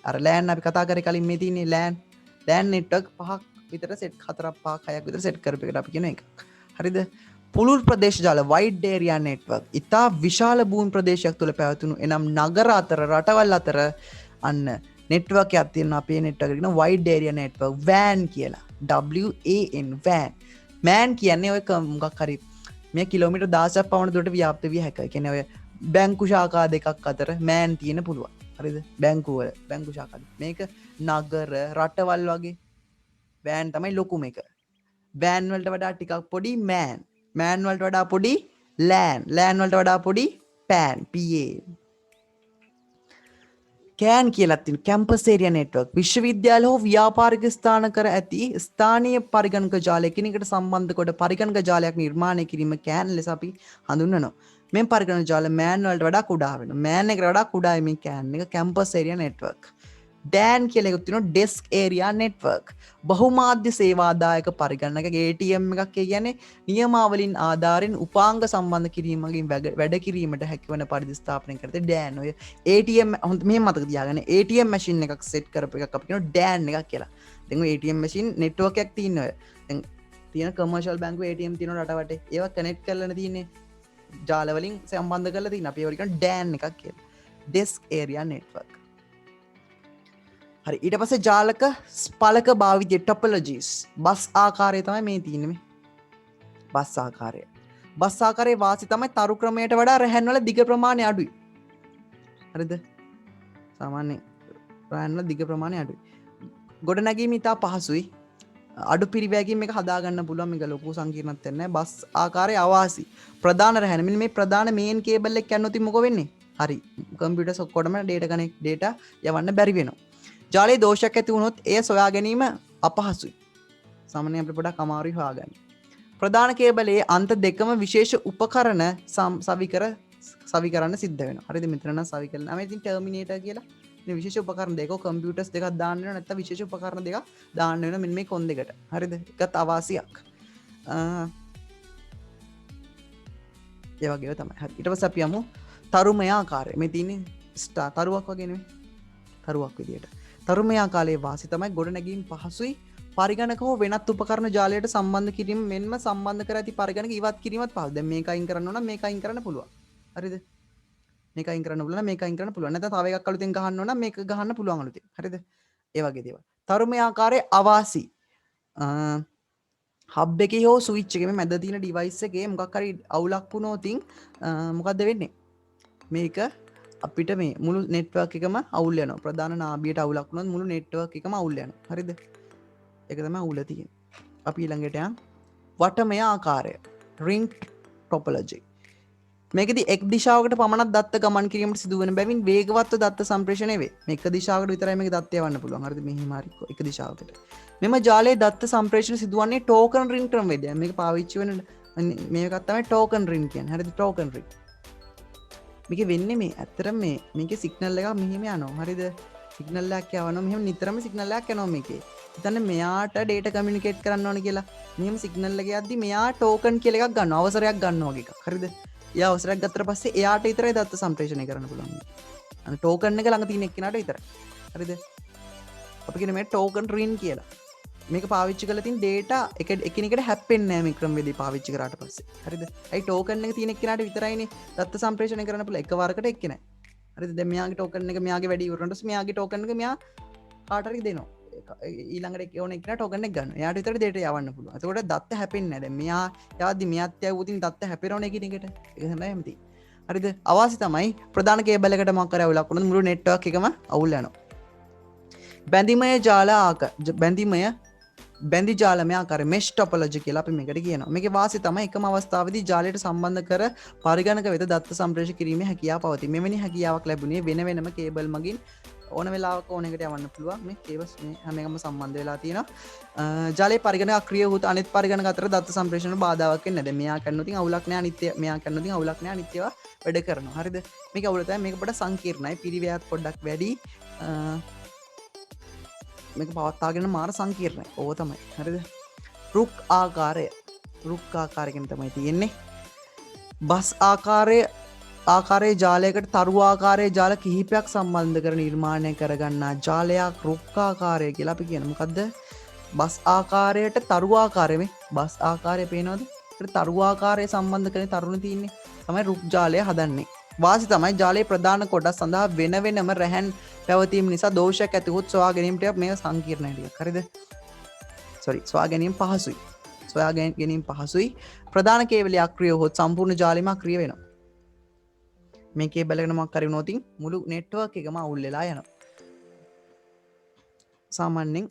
[SPEAKER 1] අර LAN අපි කතා කරේ කලින් මේ තියෙන්නේ LAN නෙට්වර්ක් 5ක් විතර සෙට් 4ක් 5ක් 6ක් විතර සෙට් කරපු එකට අපි කියන එකක්. හරිද? පුළුල් ප්‍රදේශ ජාල වයිඩ් ඒරියා නෙට්වර්ක් ඉතා විශාල භූමි ප්‍රදේශයක් තුළ පැවතුණු එනම් නගර අතර රටවල් අතර අන්න නෙට්වර්ක් එකක් තියෙනවා. අපේ නෙට්වර්ක් එක කියන වයිඩ් ඒරියා නෙට්වර්ක් WAN කියලා. WAN WAN. MAN කියන්නේ ඔය මොකක් හරි මේ කිලෝමීටර් 16ක් පමණ දුරට ව්‍යාප්ත විය හැකියි. කියන්නේ ඔය බැංකු ශාඛා දෙකක් අතර MAN තියෙන පුළුවන්. හරිද? බැංකු ශාඛා. මේක නගර රටවල් වගේ WAN තමයි ලොකුම එක. WAN වලට වඩා ටිකක් පොඩි MAN. MAN වලට වඩා පොඩි LAN. LAN වලට වඩා පොඩි PAN. CAN කියලා තියෙන කැම්පස් ඒරියා නෙට්වර්ක්. විශ්වවිද්‍යාල හෝ ව්‍යාපාරික ස්ථාන කර ඇති ස්ථානීය පරිගණක ජාලය එකිනෙකට සම්බන්ධ කොට පරිගණක ජාලයක් නිර්මාණය කිරීම CAN ලෙස අපි හඳුන්වනවා. මේ පරිගණක ජාල MAN වලට වඩා කුඩා වෙනවා. MAN එකට වඩා කුඩායි මේ CAN එක කැම්පස් ඒරියා නෙට්වර්ක්. DAN කියලා එකක් තියෙනවා ඩෙස්ක් ඒරියා නෙට්වර්ක්. බහුමාධ්‍ය සේවාදායක පරිගණක ATM එකක් කියන්නේ නියමාවලින් ආධාරයෙන් උපාංග සම්බන්ධ කිරීමකින් වැඩ කිරීමට හැකිවන පරිදි ස්ථාපනය කරත DAN. ඔය ATM හොඳ මෙහෙම මතක තියාගන්න. ATM මැෂින් එකක් සෙට් කරපු එකක් අපි කියනවා DAN එකක් කියලා. දැන් ඔය ATM මැෂින් නෙට්වර්ක් එකක් තියෙනවා. දැන් තියෙන කමර්ෂල් බැංකුවේ ATM තියෙනවා රට වටේ. ඒවා කනෙක්ට් කරලා තියෙන්නේ ජාල වලින් සම්බන්ධ කරලා තියෙන. අපි ඒවට කියනවා DAN එකක් කියලා. Desk area network. හරි. ඊට පස්සේ ජාලක ස්පලක භාවිතය ටොපොලොජිස්. බස් ආකාරය තමයි මේ තියෙන්නේ මේ. බස් ආකාරය. බස් ආකාරයේ වාසි තමයි තරු ක්‍රමයට වඩා රැහන් වල දිග ප්‍රමාණය අඩුයි. හරිද? සාමාන්‍ය රැහන් වල දිග ප්‍රමාණය අඩුයි. ගොඩනැගීම ඉතා පහසුයි. අඩු පිරිවැයකින් මේක හදා ගන්න පුළුවන්. මේක ලොකු සංකීර්ණත්වයක් නැහැ. බස් ආකාරයේ අවාසි. ප්‍රධාන රැහන. මෙන්න මේ ප්‍රධාන මේන් කේබල් එක යන්නොත් මොකෝ වෙන්නේ? හරි. කම්පියුටර්ස් ඔක්කොටම data යවන්න බැරි වෙනවා. ජාලයේ දෝෂයක් ඇති වුණොත් එය සොයා ගැනීම අපහසුයි. සාමාන්‍යයෙන් අපිට පොඩක් අමාරුයි හොයාගන්න. ප්‍රධාන කේබලයේ අන්ත දෙකම විශේෂ උපකරණ සවි කරන්න සිද්ධ වෙනවා. හරිද? මෙතන නම් සවි කරනවා. මේ ඉතින් ටර්මිනේටර් කියලා මේ විශේෂ උපකරණ දෙක කම්පියුටර්ස් දෙකක් දාන්න වෙනවා. නැත්නම් විශේෂ උපකරණ දෙකක් දාන්න වෙනවා මෙන්න මේ කොන් දෙකට. හරිද? එකත් අවාසියක්. ඒ වගේව තමයි. හරි. ඊට පස්සේ අපි යමු තරුමය ආකාරය. මේ තියෙන්නේ තරුවක් වගේ නෙමෙයි. තරුවක් විදියට. තරුමය ආකාරයේ වාසි තමයි ගොඩනැගීම් පහසුයි. පරිගණක හෝ වෙනත් උපකරණ ජාලයට සම්බන්ධ කිරීම මෙන්ම සම්බන්ධ කර ඇති පරිගණක ඉවත් කිරීමත් පහසුයි. දැන් මේක අයින් කරන්න ඕන නම් මේක අයින් කරන්න පුළුවන්. හරිද? මේක අයින් කරන්න පුළුවන් නම් මේක අයින් කරන්න පුළුවන්. නැත්නම් තව එකක් අලුතෙන් ගහන්න ඕන නම් මේක ගහන්න පුළුවන් අලුතෙන්. හරිද? ඒ වගේ දේවල්. තරුමය ආකාරයේ අවාසි. හබ් එකේ හෝ ස්විච් එකේ මේ මැද තියෙන ඩිවයිස් එකේ මොකක් හරි අවුලක් වුණොත් මොකද්ද වෙන්නේ? මේක අපිට මේ මුළු නෙට්වර්ක් එකම අවුල් වෙනවා. ප්‍රධාන නාභියට අවුලක් වුණොත් මුළු නෙට්වර්ක් එකම අවුල් වෙනවා. හරිද? ඒක තමයි අවුල තියෙන්නේ. අපි ඊළඟට යන් වටමය ආකාරය ring topology. මේකෙදි එක් දිශාවකට පමණක් දත්ත ගමන් කිරීමට සිදුවන බැවින් වේගවත්ව දත්ත සම්ප්‍රේෂණය වේ. මේ එක දිශාවකට විතරයි මේක දත්ත යවන්න පුළුවන්. හරිද? මෙහිම හරි එක දිශාවකට. මෙම ජාලයේ දත්ත සම්ප්‍රේෂණ සිදුවන්නේ ටෝකන් ring ක්‍රමවේදයෙන්. මේක පාවිච්චි වෙන මේකක් තමයි ටෝකන් ring කියන්නේ. හරිද? Token ring. මේක වෙන්නේ මේ ඇත්තටම මේකේ සිග්නල් එකක් මෙහෙම යනවා. හරිද? සිග්නල් එකක් යවනවා. මෙහෙම නිතරම සිග්නල් එකක් යනවා මේකේ. හිතන්න මෙයාට data communicate කරන්න ඕන කියලා. මෙහෙම සිග්නල් එක යද්දි මෙයා ටෝකන් කියලා එකක් ගන්නවා. අවසරයක් ගන්නවා වගේ එකක්. හරිද? එයා අවසරයක් ගත්තට පස්සේ එයාට විතරයි දත්ත සම්ප්‍රේෂණය කරන්න පුළුවන්. අන්න ටෝකන් එක ළඟ තියෙන එක්කෙනාට විතරයි. හරිද? අපි කියන මේ ටෝකන් ring කියලා. මේක පාවිච්චි කරලා තියෙන data එකිනෙකට හැප්පෙන්නේ නැහැ මේ ක්‍රමවේදී පාවිච්චි කරාට පස්සේ. හරිද? ඒ ටෝකන් එක තියෙන එක්කෙනාට විතරයිනේ දත්ත සම්ප්‍රේෂණය කරන්න පුළුවන්. එකවරකට එක්කෙනයි. හරිද? දැන් මෙයාගේ ටෝකන් එක මෙයාගේ වැඩි ඉවරනට පස්සේ මෙයාගේ ටෝකන් එක මෙයා කාට හරි දෙනවා. ඊළඟට ඕන එක්කෙනා ටෝකන් එක ගන්නවා. එයාට විතර data යවන්න පුළුවන්. එතකොට දත්ත හැපෙන්නේ නැහැ. දැන් මෙයා යවද්දි මෙයාත් යවුවොතින් දත්ත හැපෙනවනේ එකිනෙකට. ඒක තමයි හැමති. හරිද? අවාසි තමයි ප්‍රධාන කේබල් එකට මොකක් කරේ අවුලක් වුණොත් මුළු නෙට්වර්ක් එකම අවුල් යනවා. බැඳිමය ජාල බැඳිමය බැඳි ජාලමය ආකාර මෙෂ් ටොපොලොජි කියලා අපි මේකට කියනවා. මේකේ වාසිය තමයි එකම අවස්ථාවේදී ජාලයට සම්බන්ධ කර පරිගණක වෙත දත්ත සම්ප්‍රේෂ කිරීමේ හැකියාව පවතී. මෙවැනි හැකියාවක් ලැබුණේ වෙන වෙනම කේබල් මගින් ඕන වෙලාවක ඕන එකට යවන්න පුළුවන්. මේ කේබල්ස් මේ හැම එකම සම්බන්ධ වෙලා තියෙනවා. ජලයේ පරිගණක අක්‍රිය වූ අනිත් පරිගණක අතර දත්ත සම්ප්‍රේෂණ බාධාවක් වෙන්නේ නැහැ. දැන් මෙයා කරනවා තින් අවුලක් නැහැ අනිත්‍ය මෙයා කරනවා තින් අවුලක් නැහැ අනිත්‍යව වැඩ කරනවා. හරිද? මේක අවුල තමයි මේක පොඩ්ඩක් සංකීර්ණයි. පිරිවැයත් පොඩ්ඩක් වැඩි. මේක පවත්තාගෙන මාර සංකීර්ණයි. ඕව තමයි. හරිද? රුක් ආකාරයෙන් තමයි තියෙන්නේ. බස් ආකාරයේ ජාලයකට තරු ආකාරයේ ජාල කිහිපයක් සම්බන්ධ කර නිර්මාණය කරගන්නා ජාලයක් රුක් ආකාරය කියලා අපි කියන. මොකද්ද? බස් ආකාරයට තරු ආකාරය මේ බස් ආකාරය පේනවද? ඒකට තරු ආකාරය සම්බන්ධ කරගෙන තරුණ තියෙන්නේ. තමයි රුක් ජාලය හදන්නේ. වාසි තමයි ජාලයේ ප්‍රධාන කොටස් සඳහා වෙන වෙනම රැහැන් පැවතීම නිසා දෝෂයක් ඇති වුත් සොයා ගැනීමට මේක සංකීර්ණ ටිකක්. හරිද? සොයා ගැනීම පහසුයි. සොයා ගැනීම පහසුයි. ප්‍රධාන කේබලය අක්‍රිය වුවොත් සම්පූර්ණ ජාලෙම අක්‍රිය වෙනවා. මේ කේබල් එකට මොකක් හරි වුණොත් මුළු නෙට්වර්ක් එකම අවුල් වෙලා යනවා. සාමාන්‍යයෙන්